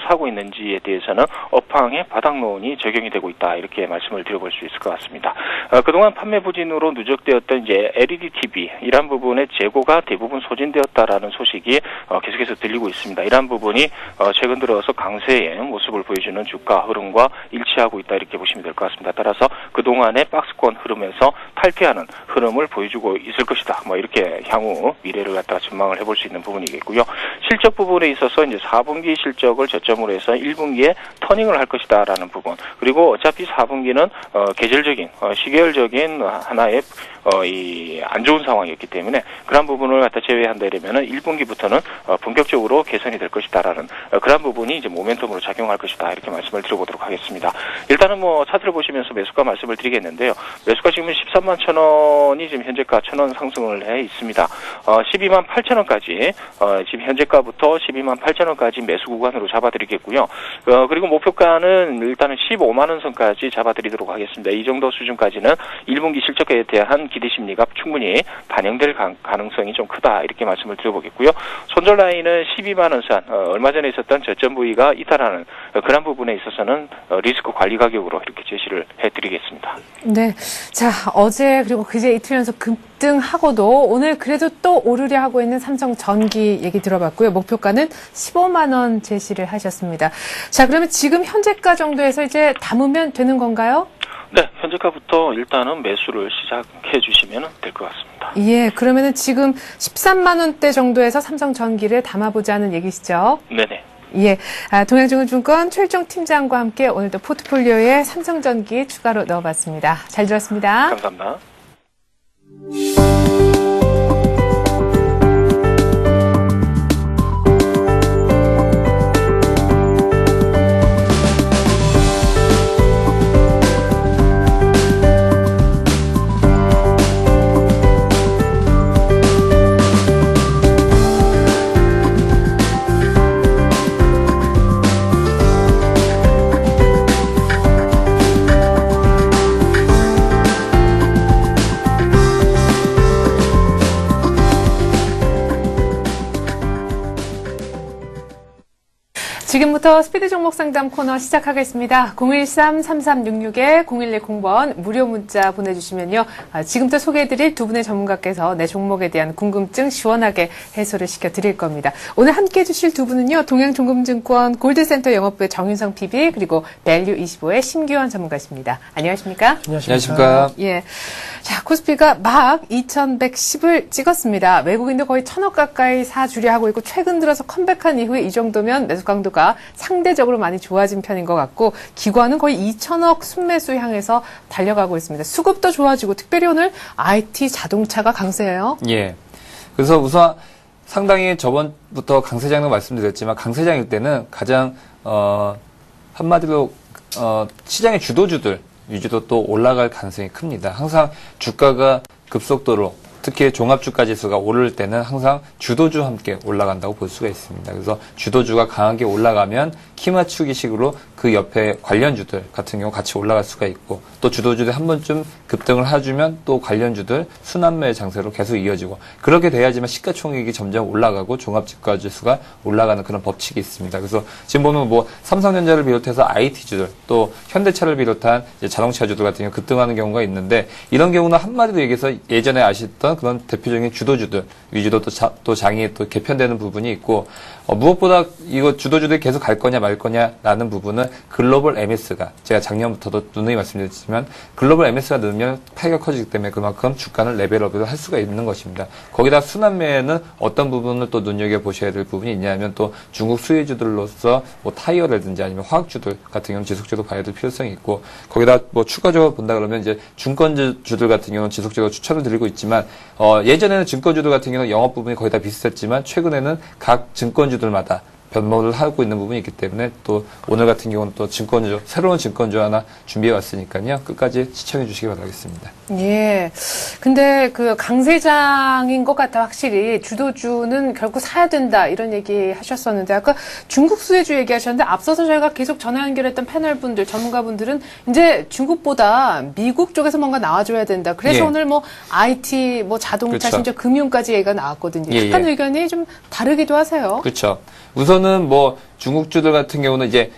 사고 있는지에 대해서는 업황의 바닥론이 적용이 되고 있다 이렇게 말씀을 드려볼 수 있을 것 같습니다. 그동안 판매 부진으로 누적되었던 이제 LED TV 이러한 부분의 재고가 대부분 소진되었다라는 소식이 계속해서 들리고 있습니다. 이러한 부분이 최근 들어서 강세의 모습을 보여주는 주가 흐름과 일치하고 있다 이렇게 보시면 될 것 같습니다. 따라서 그동안의 박스권 흐름에서 탈피하는 흐름을 보여주고 있을 것이다. 뭐 이렇게 향후 미래를 갖다가 전망을 해볼 수 있는 부분이겠고요. 실적 부분에 있어서 이제 4분기 실적을 저점으로 해서 1분기에 터닝을 할 것이다라는 부분. 그리고 어차피 4분기는 계절적인 시계열적인 하나의 이 안 좋은 상황이었기 때문에 그런 부분을 갖다 제외한다 이러면은 1분기부터는 본격적으로 개선이 될 것이다라는 그런 부분이 이제 모멘텀으로 작용할 것이다 이렇게 말씀을 드려보도록 하겠습니다. 일단은 뭐 차트를 보시면서 매수가 말씀을 드리겠는데요. 매수가 지금 13만 1,000원이 지금 현재가 1,000원 상승을 해 있습니다. 12만 8,000원까지 지금 현재가부터 12만 8,000원까지 매수 구간으로 잡아드리겠고요. 그리고 목표가는 일단은 15만 원 선까지 잡아드리도록 하겠습니다. 이 정도 수준까지는 1분기 실적에 대한 기대 심리가 충분히 반영될 가능성이 좀 크다 이렇게 말씀을 드려보겠고요. 손절 라인은 12만 원 선, 얼마 전에 있었던 저점 부위가 이탈하는 그런 부분에 있어서는 리스크 관리 가격으로 이렇게 제시를 해드리겠습니다. 네, 자 어제 그리고 그제 이틀 연속 급등하고도 오늘 그래도 또 오르려 하고 있는 삼성전기 얘기 들어봤고요. 목표가는 15만 원 제시를 하셨습니다. 자, 그러면 지금 현재가 정도에서 이제 담으면 되는 건가요? 네, 현재가부터 일단은 매수를 시작해 주시면 될 것 같습니다. 예, 그러면은 지금 13만 원대 정도에서 삼성전기를 담아보자는 얘기시죠? 네네. 예, 동양증권증권 최종 팀장과 함께 오늘도 포트폴리오에 삼성전기 추가로 넣어봤습니다. 잘 들었습니다. 감사합니다. 지금부터 스피드 종목 상담 코너 시작하겠습니다. 013-3366-0110번 무료 문자 보내주시면요. 지금부터 소개해드릴 두 분의 전문가께서 내 종목에 대한 궁금증 시원하게 해소를 시켜드릴 겁니다. 오늘 함께 해주실 두 분은요. 동양증권증권 골드센터 영업부의 정윤성 PB 그리고 밸류25의 심규환 전문가십니다. 안녕하십니까? 안녕하십니까? 예. 자, 코스피가 막 2110을 찍었습니다. 외국인도 거의 1,000억 가까이 사주려 하고 있고 최근 들어서 컴백한 이후에 이 정도면 매수 강도가 상대적으로 많이 좋아진 편인 것 같고 기관은 거의 2,000억 순매수 향해서 달려가고 있습니다. 수급도 좋아지고 특별히 오늘 IT 자동차가 강세예요. 예. 그래서 우선 상당히 저번부터 강세장도 말씀드렸지만 강세장일 때는 가장 한마디로 시장의 주도주들 위주로 또 올라갈 가능성이 큽니다. 항상 주가가 급속도로 특히 종합주가 지수가 오를 때는 항상 주도주 함께 올라간다고 볼 수가 있습니다. 그래서 주도주가 강하게 올라가면 키 맞추기식으로 그 옆에 관련주들 같은 경우 같이 올라갈 수가 있고 또 주도주들이 한 번쯤 급등을 해주면 또 관련주들 순환매의 장세로 계속 이어지고 그렇게 돼야지만 시가총액이 점점 올라가고 종합주가 지수가 올라가는 그런 법칙이 있습니다. 그래서 지금 보면 뭐 삼성전자를 비롯해서 IT주들 또 현대차를 비롯한 이제 자동차주들 같은 경우 급등하는 경우가 있는데 이런 경우는 한마디로 얘기해서 예전에 아셨던 그런 대표적인 주도주들 위주로 또 장이 또 개편되는 부분이 있고 무엇보다 이거 주도주들이 계속 갈 거냐 말 거냐라는 부분은 글로벌 MS가 제가 작년부터도 누누이 말씀드렸지만 글로벌 MS가 늘면 파이가 커지기 때문에 그만큼 주가는 레벨업을 할 수가 있는 것입니다. 거기다 순환매에는 어떤 부분을 또 눈여겨보셔야 될 부분이 있냐면 또 중국 수혜주들로서 뭐 타이어라든지 아니면 화학주들 같은 경우는 지속적으로 봐야 될 필요성이 있고 거기다 뭐 추가적으로 본다 그러면 이제 증권주들 같은 경우는 지속적으로 추천을 드리고 있지만 예전에는 증권주들 같은 경우는 영업 부분이 거의 다 비슷했지만 최근에는 각 증권주들마다 변모를 하고 있는 부분이 있기 때문에 또 오늘 같은 경우는 또 새로운 증권주 하나 준비해 왔으니까요. 끝까지 시청해 주시기 바라겠습니다. 예. 근데 그 강세장인 것 같아 확실히 주도주는 결국 사야 된다 이런 얘기 하셨었는데 아까 중국 수혜주 얘기하셨는데 앞서서 저희가 계속 전화 연결했던 패널분들 전문가분들은 이제 중국보다 미국 쪽에서 뭔가 나와줘야 된다. 그래서 예. 오늘 뭐 IT, 뭐 자동차, 그렇죠. 심지어 금융까지 얘기가 나왔거든요. 예, 약간 예. 의견이 좀 다르기도 하세요. 그렇죠. 우선은 뭐 중국주들 같은 경우는 이제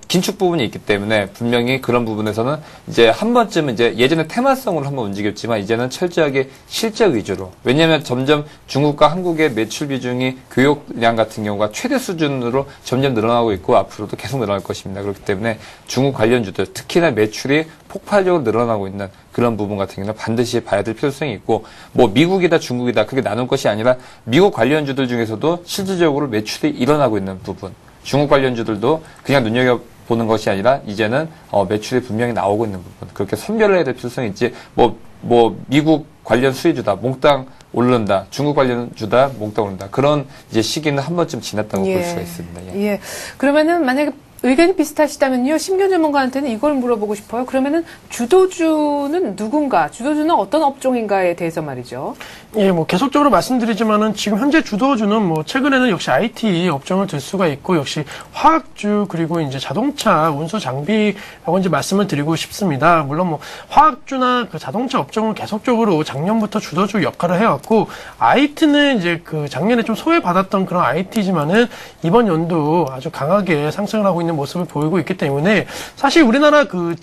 긴축 부분이 있기 때문에 분명히 그런 부분에서는 이제 한 번쯤은 이제 예전에 테마성으로 한번 움직였지만 이제는 철저하게 실적 위주로. 왜냐하면 점점 중국과 한국의 매출 비중이 교역량 같은 경우가 최대 수준으로 점점 늘어나고 있고 앞으로도 계속 늘어날 것입니다. 그렇기 때문에 중국 관련주들 특히나 매출이 폭발적으로 늘어나고 있는 그런 부분 같은 경우는 반드시 봐야 될 필요성이 있고 뭐 미국이다 중국이다 그렇게 나눌 것이 아니라 미국 관련주들 중에서도 실질적으로 매출이 일어나고 있는 부분 중국 관련주들도 그냥 눈여겨보는 것이 아니라 이제는 매출이 분명히 나오고 있는 부분 그렇게 선별을 해야 될 필요성이 있지 뭐 미국 관련 수혜주다 몽땅 오른다 중국 관련주다 몽땅 오른다 그런 이제 시기는 한 번쯤 지났다고 볼 수가 있습니다. 예. 그러면은 만약에 의견이 비슷하시다면요. 심기현 전문가한테는 이걸 물어보고 싶어요. 그러면은 주도주는 누군가, 주도주는 어떤 업종인가에 대해서 말이죠. 예, 뭐 계속적으로 말씀드리지만은 지금 현재 주도주는 뭐 최근에는 역시 IT 업종을 들 수가 있고 역시 화학주 그리고 이제 자동차 운수 장비라고 이제 말씀을 드리고 싶습니다. 물론 뭐 화학주나 그 자동차 업종은 계속적으로 작년부터 주도주 역할을 해왔고 IT는 이제 그 작년에 좀 소외받았던 그런 IT지만은 이번 연도 아주 강하게 상승을 하고 있는 모습을 보이고 있기 때문에 사실 우리나라 그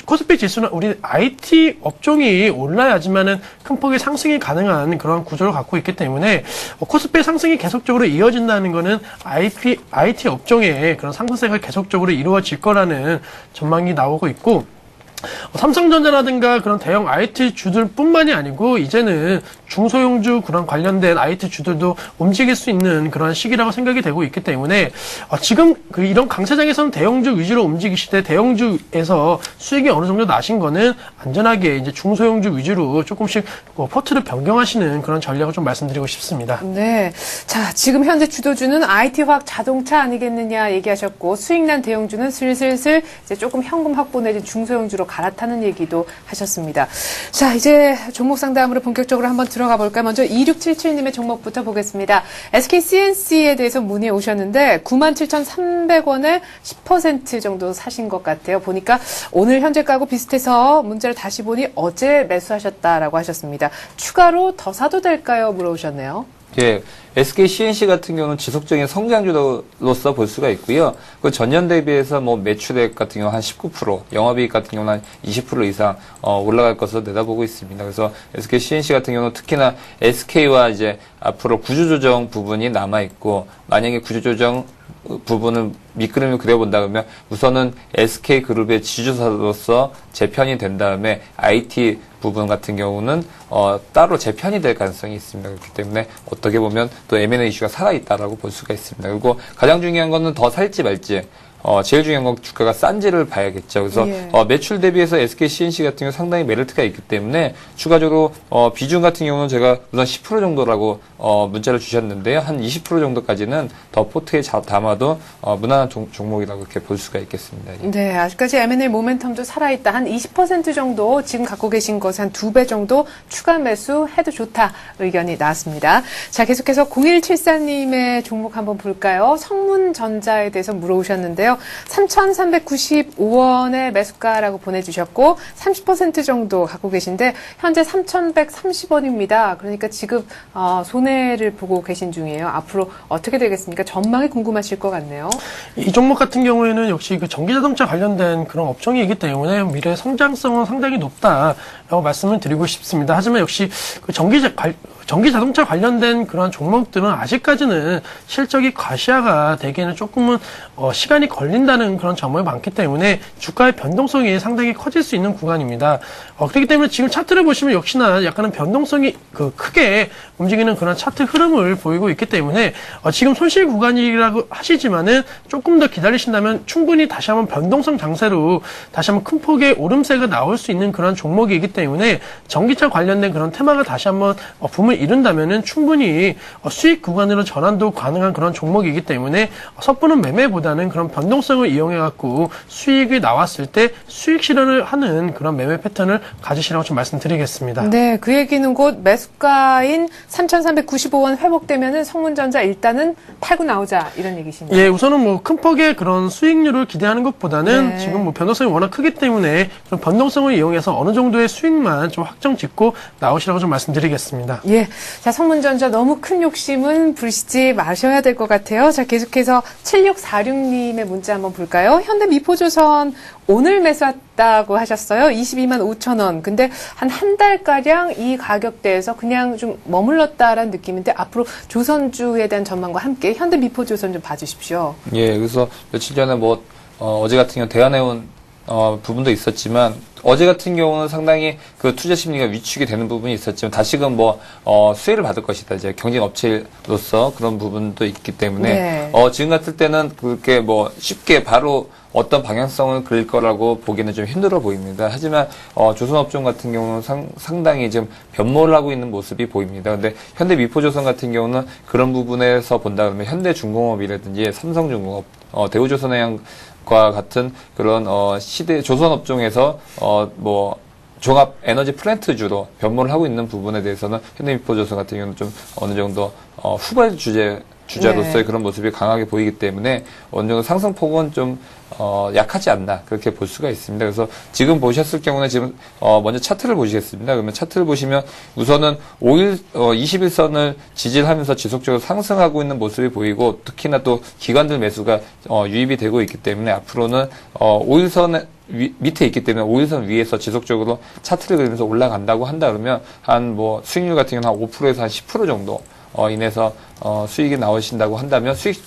코스피 지수는 우리 IT 업종이 올라야지만은 큰 폭의 상승이 가능한 그런 구조를 갖고 있기 때문에 코스피 상승이 계속적으로 이어진다는 거는 IT 업종의 그런 상승세가 계속적으로 이루어질 거라는 전망이 나오고 있고 삼성전자라든가 그런 대형 IT 주들뿐만이 아니고 이제는 중소형주 그런 관련된 IT 주들도 움직일 수 있는 그런 시기라고 생각이 되고 있기 때문에 지금 이런 강세장에서는 대형주 위주로 움직이시되 대형주에서 수익이 어느 정도 나신 거는 안전하게 이제 중소형주 위주로 조금씩 포트를 변경하시는 그런 전략을 좀 말씀드리고 싶습니다. 네. 자, 지금 현재 주도주는 IT, 화학, 자동차 아니겠느냐 얘기하셨고 수익난 대형주는 슬슬슬 이제 조금 현금 확보 내지 중소형주로 갈아타는 얘기도 하셨습니다. 자, 이제 종목 상담으로 본격적으로 한번 들어가 볼까요? 먼저 2677님의 종목부터 보겠습니다. SK CNC에 대해서 문의 오셨는데 97,300원에 10% 정도 사신 것 같아요. 보니까 오늘 현재가하고 비슷해서 문자를 다시 보니 어제 매수하셨다라고 하셨습니다. 추가로 더 사도 될까요? 물어보셨네요. 예, SK CNC 같은 경우는 지속적인 성장주로서 볼 수가 있고요. 그 전년 대비해서 뭐 매출액 같은 경우 한 19%, 영업이익 같은 경우는 한 20% 이상 올라갈 것으로 내다보고 있습니다. 그래서 SK CNC 같은 경우는 특히나 SK와 이제 앞으로 구조조정 부분이 남아 있고 만약에 구조조정 부분을 밑그림을 그려본다 그러면 우선은 SK그룹의 지주사로서 재편이 된 다음에 IT 부분 같은 경우는 따로 재편이 될 가능성이 있습니다. 그렇기 때문에 어떻게 보면 또 M&A 이슈가 살아있다라고 볼 수가 있습니다. 그리고 가장 중요한 거는 더 살지 말지 제일 중요한 건 주가가 싼지를 봐야겠죠. 그래서 예. 매출 대비해서 SK CNC 같은 경우 상당히 메리트가 있기 때문에 추가적으로 비중 같은 경우는 제가 우선 10% 정도라고 문자를 주셨는데요. 한 20% 정도까지는 더 포트에 담아도 무난한 종목이라고 이렇게 볼 수가 있겠습니다. 예. 네, 아직까지 M&A 모멘텀도 살아있다. 한 20% 정도 지금 갖고 계신 것에 한 2배 정도 추가 매수해도 좋다 의견이 나왔습니다. 자, 계속해서 0174님의 종목 한번 볼까요? 성문전자에 대해서 물어오셨는데요. 3,395원의 매수가라고 보내주셨고 30% 정도 갖고 계신데 현재 3,130원입니다. 그러니까 지금 손해를 보고 계신 중이에요. 앞으로 어떻게 되겠습니까? 전망이 궁금하실 것 같네요. 이 종목 같은 경우에는 역시 그 전기자동차 관련된 그런 업종이기 때문에 미래 성장성은 상당히 높다라고 말씀을 드리고 싶습니다. 하지만 역시 그 전기자동차 관련된 그런 종목들은 아직까지는 실적이 과시화가 되기에는 조금은 시간이 걸린다는 그런 점이 많기 때문에 주가의 변동성이 상당히 커질 수 있는 구간입니다. 그렇기 때문에 지금 차트를 보시면 역시나 약간은 변동성이 크게 움직이는 그런 차트 흐름을 보이고 있기 때문에 지금 손실 구간이라고 하시지만은 조금 더 기다리신다면 충분히 다시 한번 변동성 장세로 다시 한번 큰 폭의 오름세가 나올 수 있는 그런 종목이기 때문에 전기차 관련된 그런 테마가 다시 한번 붐을 이룬다면은 충분히 수익 구간으로 전환도 가능한 그런 종목이기 때문에 섣부른 매매보다는 그런 변동성을 이용해 갖고 수익이 나왔을 때 수익 실현을 하는 그런 매매 패턴을 가지시라고 좀 말씀드리겠습니다. 네, 그 얘기는 곧 매수가인 3,395원 회복되면은 성문전자 일단은 팔고 나오자 이런 얘기신가요? 예, 우선은 뭐 큰 폭의 그런 수익률을 기대하는 것보다는 네. 지금 뭐 변동성이 워낙 크기 때문에 그런 변동성을 이용해서 어느 정도의 수익만 좀 확정 짓고 나오시라고 좀 말씀드리겠습니다. 예. 자, 성문전자 너무 큰 욕심은 부리시지 마셔야 될 것 같아요. 자, 계속해서 7646님의 문자 한번 볼까요? 현대미포조선 오늘 매수했다고 하셨어요. 22만 5천 원. 근데 한 달가량 이 가격대에서 그냥 좀 머물렀다라는 느낌인데 앞으로 조선주에 대한 전망과 함께 현대미포조선 좀 봐주십시오. 예, 그래서 며칠 전에 어제 같은 경우 대한해운 부분도 있었지만 어제 같은 경우는 상당히 그 투자 심리가 위축이 되는 부분이 있었지만 다시금 수혜를 받을 것이다. 이제 경쟁 업체로서 그런 부분도 있기 때문에 네. 지금 같을 때는 그렇게 쉽게 바로 어떤 방향성을 그릴 거라고 보기는 좀 힘들어 보입니다. 하지만 조선업종 같은 경우는 상당히 지금 변모를 하고 있는 모습이 보입니다. 근데 현대미포조선 같은 경우는 그런 부분에서 본다 그러면 현대중공업이라든지 삼성중공업, 대우조선해양과 같은 그런 조선업종에서 종합 에너지 플랜트주로 변모를 하고 있는 부분에 대해서는 현대미포조선 같은 경우는 좀 어느 정도 후발 주자로서의 네. 그런 모습이 강하게 보이기 때문에 어느 정도 상승폭은 좀 약하지 않나 그렇게 볼 수가 있습니다. 그래서 지금 보셨을 경우는 지금 먼저 차트를 보시겠습니다. 그러면 차트를 보시면 우선은 21선을 지지하면서 지속적으로 상승하고 있는 모습이 보이고 특히나 또 기관들 매수가 유입이 되고 있기 때문에 앞으로는 5일선 밑에 있기 때문에 5일선 위에서 지속적으로 차트를 그리면서 올라간다고 한다 그러면 수익률 같은 경우는 한 5%에서 한 10% 정도 인해서 수익이 나오신다고 한다면 수익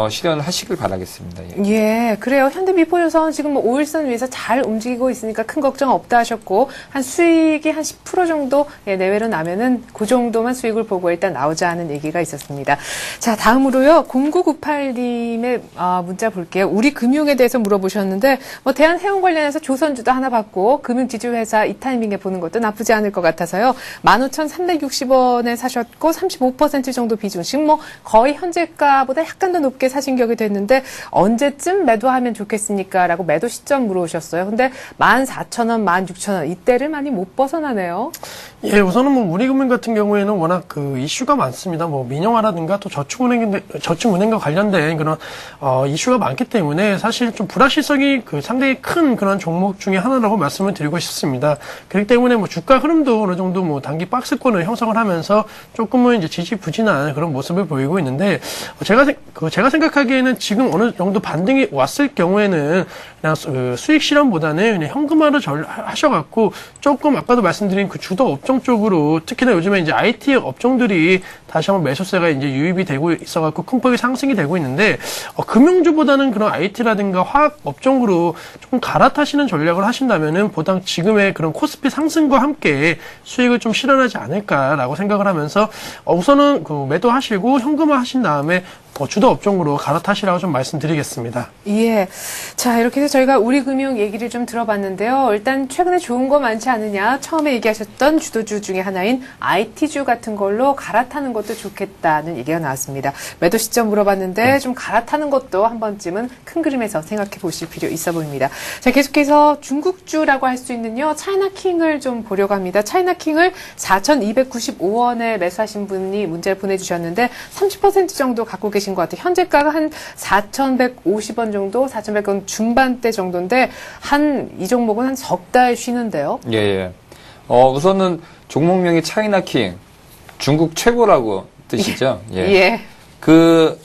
실현을 하시길 바라겠습니다. 예. 예, 그래요. 현대미포조선 지금 5일선 위에서 잘 움직이고 있으니까 큰 걱정 없다 하셨고, 한 수익이 한 10% 정도 내외로 나면은 그 정도만 수익을 보고 일단 나오자 하는 얘기가 있었습니다. 자, 다음으로요. 0998님의 문자 볼게요. 우리 금융에 대해서 물어보셨는데, 대한해운 관련해서 조선주도 하나 받고, 금융지주회사 이 타이밍에 보는 것도 나쁘지 않을 것 같아서요. 15,360원에 사셨고, 35% 정도 비중. 지금 거의 현재가보다 약간 더 높게 사신 격이 됐는데 언제쯤 매도하면 좋겠습니까? 라고 매도 시점 물어오셨어요. 근데 14,000원, 16,000원 이때를 많이 못 벗어나네요. 예, 우선은 우리금융 같은 경우에는 워낙 그 이슈가 많습니다. 민영화라든가 또 저축은행과 관련된 그런 이슈가 많기 때문에 사실 좀 불확실성이 상당히 큰 그런 종목 중에 하나라고 말씀을 드리고 싶습니다. 그렇기 때문에 주가 흐름도 어느 정도 단기 박스권을 형성을 하면서 조금은 이제 지지부진한 그런 모습을 보이고 있는데 제가 생각하기에는 지금 어느 정도 반등이 왔을 경우에는 그냥 수익 실현보다는 그냥 현금화를 하셔갖고 조금 아까도 말씀드린 그 주도 업종 쪽으로 특히나 요즘에 이제 IT 업종들이 다시 한번 매수세가 이제 유입이 되고 있어갖고 큰 폭의 상승이 되고 있는데 금융주보다는 그런 IT라든가 화학 업종으로 조금 갈아타시는 전략을 하신다면은 보다 지금의 그런 코스피 상승과 함께 수익을 좀 실현하지 않을까라고 생각을 하면서 우선은 그 매도하시고 현금화 하신 다음에 주도 업종으로 갈아타시라고 좀 말씀드리겠습니다. 예. 자, 이렇게 해서 저희가 우리금융 얘기를 좀 들어봤는데요. 일단 최근에 좋은 거 많지 않느냐. 처음에 얘기하셨던 주도주 중에 하나인 IT주 같은 걸로 갈아타는 것도 좋겠다는 얘기가 나왔습니다. 매도 시점 물어봤는데 좀 갈아타는 것도 한 번쯤은 큰 그림에서 생각해 보실 필요 있어 보입니다. 자, 계속해서 중국주라고 할 수 있는요. 차이나킹을 좀 보려고 합니다. 차이나킹을 4,295원에 매수하신 분이 문자를 보내주셨는데 30% 정도 갖고 계신 것 같아요. 현재가가 한 4,150원 정도, 4,100원 중반대 정도인데 한 이 종목은 한 석 달 쉬는데요. 예, 예. 우선은 종목명이 차이나킹, 중국 최고라고 뜻이죠. 예. 예. 그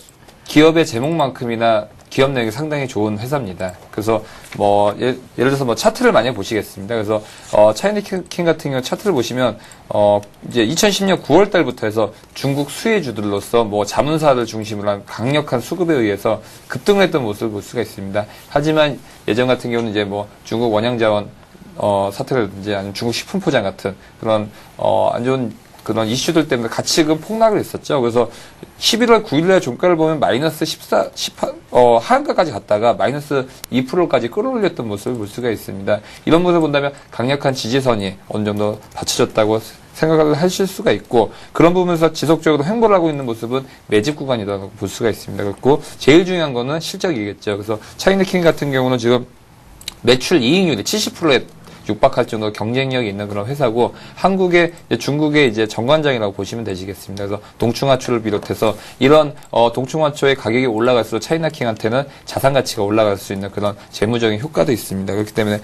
기업의 제목만큼이나 기업 내용이 상당히 좋은 회사입니다. 그래서 뭐 예를 들어서 뭐 차트를 많이 보시겠습니다. 그래서 차이나킹 같은 경우 차트를 보시면 이제 2010년 9월 달부터 해서 중국 수혜주들로서 뭐 자문사를 중심으로 한 강력한 수급에 의해서 급등을 했던 모습을 볼 수가 있습니다. 하지만 예전 같은 경우는 이제 뭐 중국 원양자원 사태라든지 아니면 중국 식품포장 같은 그런 안 좋은 그런 이슈들 때문에 가치금 폭락을 했었죠. 그래서 11월 9일날 종가를 보면 마이너스 18, 하한가까지 갔다가 마이너스 2%까지 끌어올렸던 모습을 볼 수가 있습니다. 이런 모습을 본다면 강력한 지지선이 어느 정도 받쳐졌다고 생각을 하실 수가 있고, 그런 부분에서 지속적으로 횡보를 하고 있는 모습은 매집 구간이라고 볼 수가 있습니다. 그리고 제일 중요한 거는 실적이겠죠. 그래서 차이나킹 같은 경우는 지금 매출 이익률이 70%에 육박할 정도로 경쟁력이 있는 그런 회사고, 중국의 이제 정관장이라고 보시면 되시겠습니다. 그래서 동충하초를 비롯해서 이런 동충하초의 가격이 올라갈수록 차이나킹한테는 자산 가치가 올라갈 수 있는 그런 재무적인 효과도 있습니다. 그렇기 때문에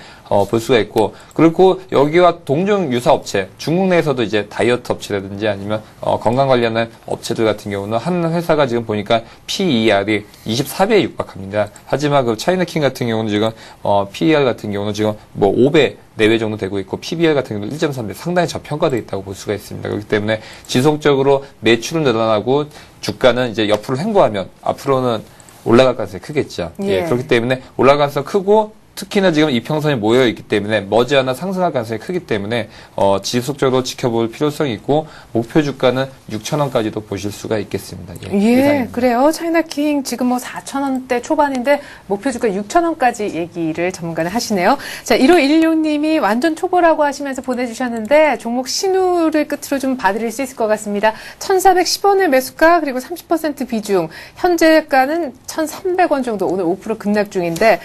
볼 수가 있고, 그리고 여기와 동종 유사 업체, 중국 내에서도 이제 다이어트 업체라든지 아니면 건강 관련한 업체들 같은 경우는 한 회사가 지금 보니까 PER이 24배에 육박합니다. 하지만 그 차이나킹 같은 경우는 지금 PER 같은 경우는 지금 뭐 5배 내외 정도 되고 있고, PBR 같은 경우는 1.3배 상당히 저평가되어 있다고 볼 수가 있습니다. 그렇기 때문에 지속적으로 매출은 늘어나고 주가는 이제 옆으로 횡보하면 앞으로는 올라갈 가능성이 크겠죠. 예. 그렇기 때문에 올라갈 가능성이 크고, 특히나 지금 이평선이 모여 있기 때문에 머지않아 상승할 가능성이 크기 때문에 지속적으로 지켜볼 필요성이 있고, 목표 주가는 6,000원까지도 보실 수가 있겠습니다. 예, 그래요. 차이나킹 지금 뭐 4,000원대 초반인데 목표 주가 6,000원까지 얘기를 전문가는 하시네요. 자, 1516님이 완전 초보라고 하시면서 보내주셨는데 종목 신우를 끝으로 좀 봐드릴 수 있을 것 같습니다. 1,410원을 매수가, 그리고 30% 비중, 현재가는 1,300원 정도, 오늘 5% 급락 중인데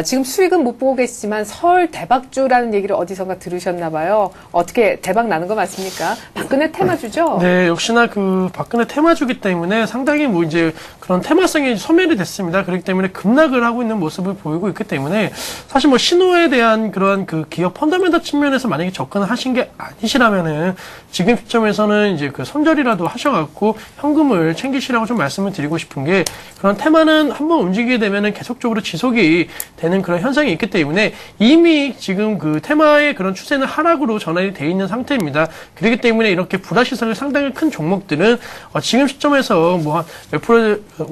지금 수익은 못 보고 계시지만 설 대박주라는 얘기를 어디선가 들으셨나 봐요. 어떻게 대박 나는 거 맞습니까? 박근혜 테마주죠? 네, 역시나 그 박근혜 테마주기 때문에 상당히 뭐 이제 그런 테마성이 소멸이 됐습니다. 그렇기 때문에 급락을 하고 있는 모습을 보이고 있기 때문에 사실 뭐 신호에 대한 그런 그 기업 펀더멘털 측면에서 만약에 접근을 하신 게 아니시라면은 지금 시점에서는 이제 그 손절이라도 하셔갖고 현금을 챙기시라고 좀 말씀을 드리고 싶은 게, 그런 테마는 한번 움직이게 되면은 계속적으로 지속이 되는 그런 현상이 있기 때문에 이미 지금 그 테마의 그런 추세는 하락으로 전환이 돼 있는 상태입니다. 그렇기 때문에 이렇게 불화시설이 상당히 큰 종목들은 지금 시점에서 뭐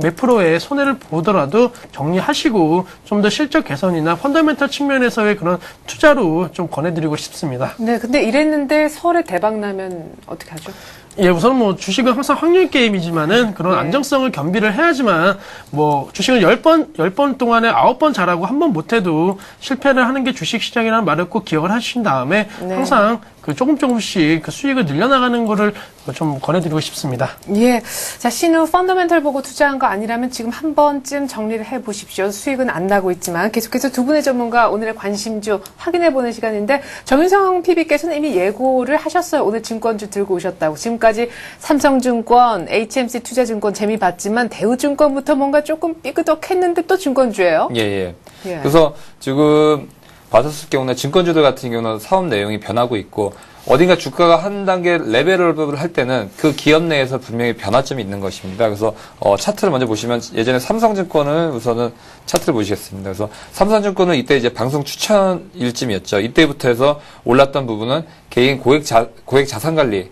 몇 프로의 손해를 보더라도 정리하시고 좀 더 실적 개선이나 펀더멘털 측면에서의 그런 투자로 좀 권해드리고 싶습니다. 네, 근데 이랬는데 설에 대박 나면 어떻게 하죠? 예, 우선 뭐 주식은 항상 확률 게임이지만은 그런 안정성을 겸비를 해야지만, 뭐 주식은 10번 동안에 9번 잘하고 한 번 못해도 실패를 하는 게 주식 시장이라는 말을 꼭 기억을 하신 다음에 항상 그 조금씩 그 수익을 늘려나가는 거를 좀 권해드리고 싶습니다. 예. 자, 신우 펀더멘털 보고 투자한 거 아니라면 지금 한 번쯤 정리를 해 보십시오. 수익은 안 나고 있지만 계속해서 두 분의 전문가 오늘의 관심주 확인해 보는 시간인데, 정윤성 PB께서는 이미 예고를 하셨어요. 오늘 증권주 들고 오셨다고. 지금까지 삼성증권, HMC 투자증권 재미 봤지만 대우증권부터 뭔가 조금 삐그덕했는데 또 증권주예요. 예. 그래서 지금 봤었을 경우는 증권주들 같은 경우는 사업 내용이 변하고 있고, 어딘가 주가가 한 단계 레벨업을 할 때는 그 기업 내에서 분명히 변화점이 있는 것입니다. 그래서 차트를 먼저 보시면 예전에 삼성증권을 우선은 차트를 보시겠습니다. 그래서 삼성증권은 이때 이제 방송 추천일쯤이었죠. 이때부터 해서 올랐던 부분은 개인 고액 자산 관리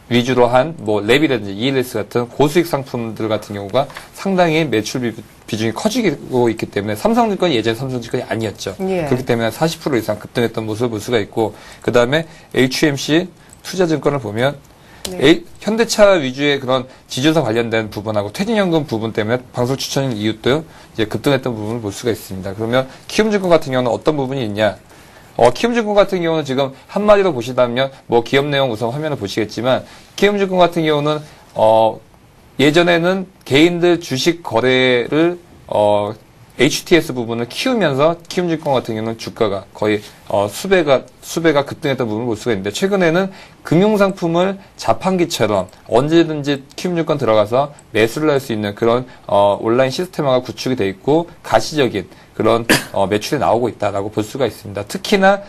위주로 한 뭐 랩이라든지 ELS 같은 고수익 상품들 같은 경우가 상당히 매출 비중이 커지고 있기 때문에 삼성증권이 예전 삼성증권이 아니었죠. 예. 그렇기 때문에 40% 이상 급등했던 모습을 볼 수가 있고 그 다음에 HMC 투자증권을 보면 네. 현대차 위주의 그런 지주사 관련된 부분하고 퇴직연금 부분 때문에 방송 추천일 이유도 이제 급등했던 부분을 볼 수가 있습니다. 그러면 키움증권 같은 경우는 어떤 부분이 있냐? 키움증권 같은 경우는 지금 한마디로 보시다면 뭐 기업 내용 우선 화면을 보시겠지만 키움증권 같은 경우는 예전에는 개인들 주식 거래를 HTS 부분을 키우면서 키움증권 같은 경우는 주가가 거의 수배가 급등했던 부분을 볼 수가 있는데 최근에는 금융상품을 자판기처럼 언제든지 키움증권 들어가서 매수를 할 수 있는 그런 온라인 시스템화가 구축이 돼 있고 가시적인 그런 매출이 나오고 있다라고 볼 수가 있습니다. 특히나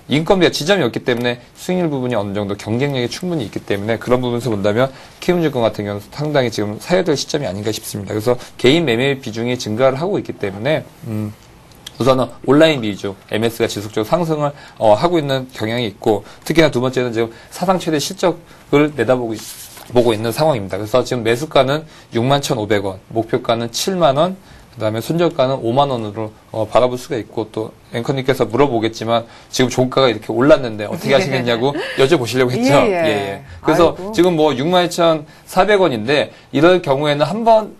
인건비가 지점이 없기 때문에 수익률 부분이 어느 정도 경쟁력이 충분히 있기 때문에 그런 부분에서 본다면 키움증권 같은 경우는 상당히 지금 사야 될 시점이 아닌가 싶습니다. 그래서 개인 매매 비중이 증가를 하고 있기 때문에 우선은 온라인 비중, MS가 지속적으로 상승을 하고 있는 경향이 있고 특히나 두 번째는 지금 사상 최대 실적을 보고 있는 상황입니다. 그래서 지금 매수가는 61,500원, 목표가는 7만원, 그 다음에 손절가는 5만원으로 바라볼 수가 있고 또 앵커님께서 물어보겠지만 지금 종가가 이렇게 올랐는데 어떻게 하시겠냐고 여쭤보시려고 했죠. 예. 그래서 아이고. 지금 뭐 62,400원인데 이럴 경우에는 한번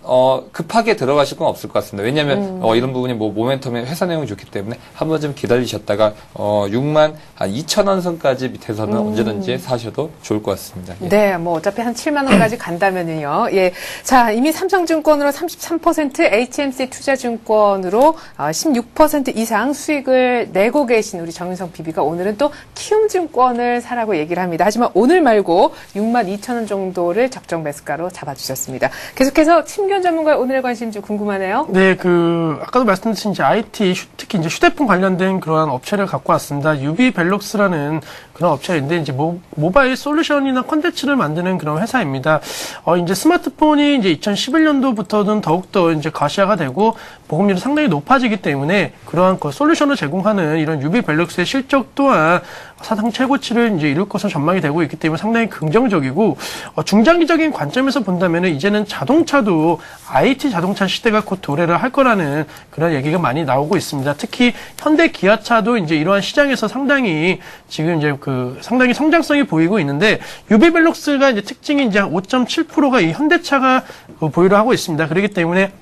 급하게 들어가실 건 없을 것 같습니다. 왜냐하면 이런 부분이 뭐 모멘텀의 회사 내용이 좋기 때문에 한번 좀 기다리셨다가 62,000원 선까지 밑에서는 언제든지 사셔도 좋을 것 같습니다. 예. 네, 뭐 어차피 한 7만 원까지 간다면은요. 예. 자, 이미 삼성증권으로 33%, HMC 투자증권으로 16% 이상 수익을 내고 계신 우리 정윤성 PB가 오늘은 또 키움증권을 사라고 얘기를 합니다. 하지만 오늘 말고 62,000원 정도를 적정 매수가로 잡아주셨습니다. 계속해서 침견 전문가의 오늘의 관심주 궁금하네요. 네, 아까도 말씀드린 이제 IT, 특히 이제 휴대폰 관련된 그러한 업체를 갖고 왔습니다. 유비벨록스라는 그런 업체인데, 이제 모바일 솔루션이나 콘텐츠를 만드는 그런 회사입니다. 이제 스마트폰이 이제 2011년도부터는 더욱더 이제 가시화가 되고, 보급률이 상당히 높아지기 때문에, 그러한 솔루션을 제공하는 이런 유비벨록스의 실적 또한 사상 최고치를 이제 이룰 것으로 전망이 되고 있기 때문에 상당히 긍정적이고, 중장기적인 관점에서 본다면은 이제는 자동차도 IT 자동차 시대가 곧 도래를 할 거라는 그런 얘기가 많이 나오고 있습니다. 특히 현대 기아차도 이제 이러한 시장에서 상당히 지금 이제 상당히 성장성이 보이고 있는데 유비벨록스가 이제 특징이 이제 5.7%가 이 현대차가 보유를 하고 있습니다. 그렇기 때문에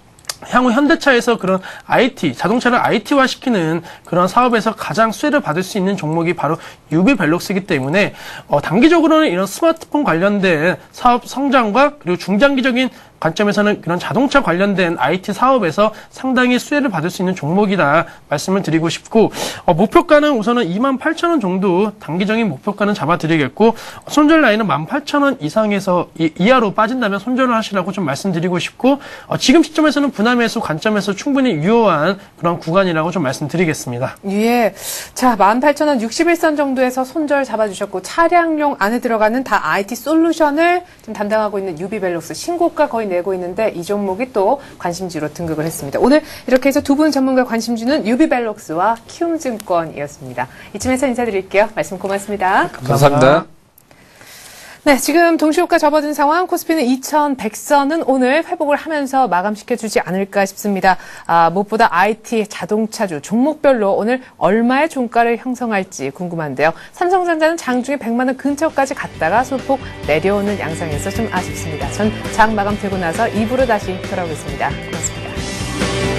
향후 현대차에서 그런 IT, 자동차를 IT화 시키는 그런 사업에서 가장 수혜를 받을 수 있는 종목이 바로 유비벨록스이기 때문에 단기적으로는 이런 스마트폰 관련된 사업 성장과 그리고 중장기적인 관점에서는 그런 자동차 관련된 IT 사업에서 상당히 수혜를 받을 수 있는 종목이다 말씀을 드리고 싶고 목표가는 우선은 28,000원 정도 단기적인 목표가는 잡아드리겠고 손절 라인은 18,000원 이상에서 이하로 빠진다면 손절을 하시라고 좀 말씀드리고 싶고 지금 시점에서는 분할매수 관점에서 충분히 유효한 그런 구간이라고 좀 말씀드리겠습니다. 예. 자, 18,000원 61선 정도에서 손절 잡아주셨고 차량용 안에 들어가는 다 IT 솔루션을 좀 담당하고 있는 유비벨록스 신고가 거의 내고 있는데 이 종목이 또 관심주로 등극을 했습니다. 오늘 이렇게 해서 두 분 전문가 관심주는 유비벨록스와 키움증권이었습니다. 이쯤에서 인사드릴게요. 말씀 고맙습니다. 감사합니다. 네, 지금 동시호가 접어든 상황, 코스피는 2100선은 오늘 회복을 하면서 마감시켜주지 않을까 싶습니다. 무엇보다 IT, 자동차주, 종목별로 오늘 얼마의 종가를 형성할지 궁금한데요. 삼성전자는 장중에 100만 원 근처까지 갔다가 소폭 내려오는 양상에서 좀 아쉽습니다. 전 장 마감 되고 나서 2부로 다시 돌아오겠습니다. 고맙습니다.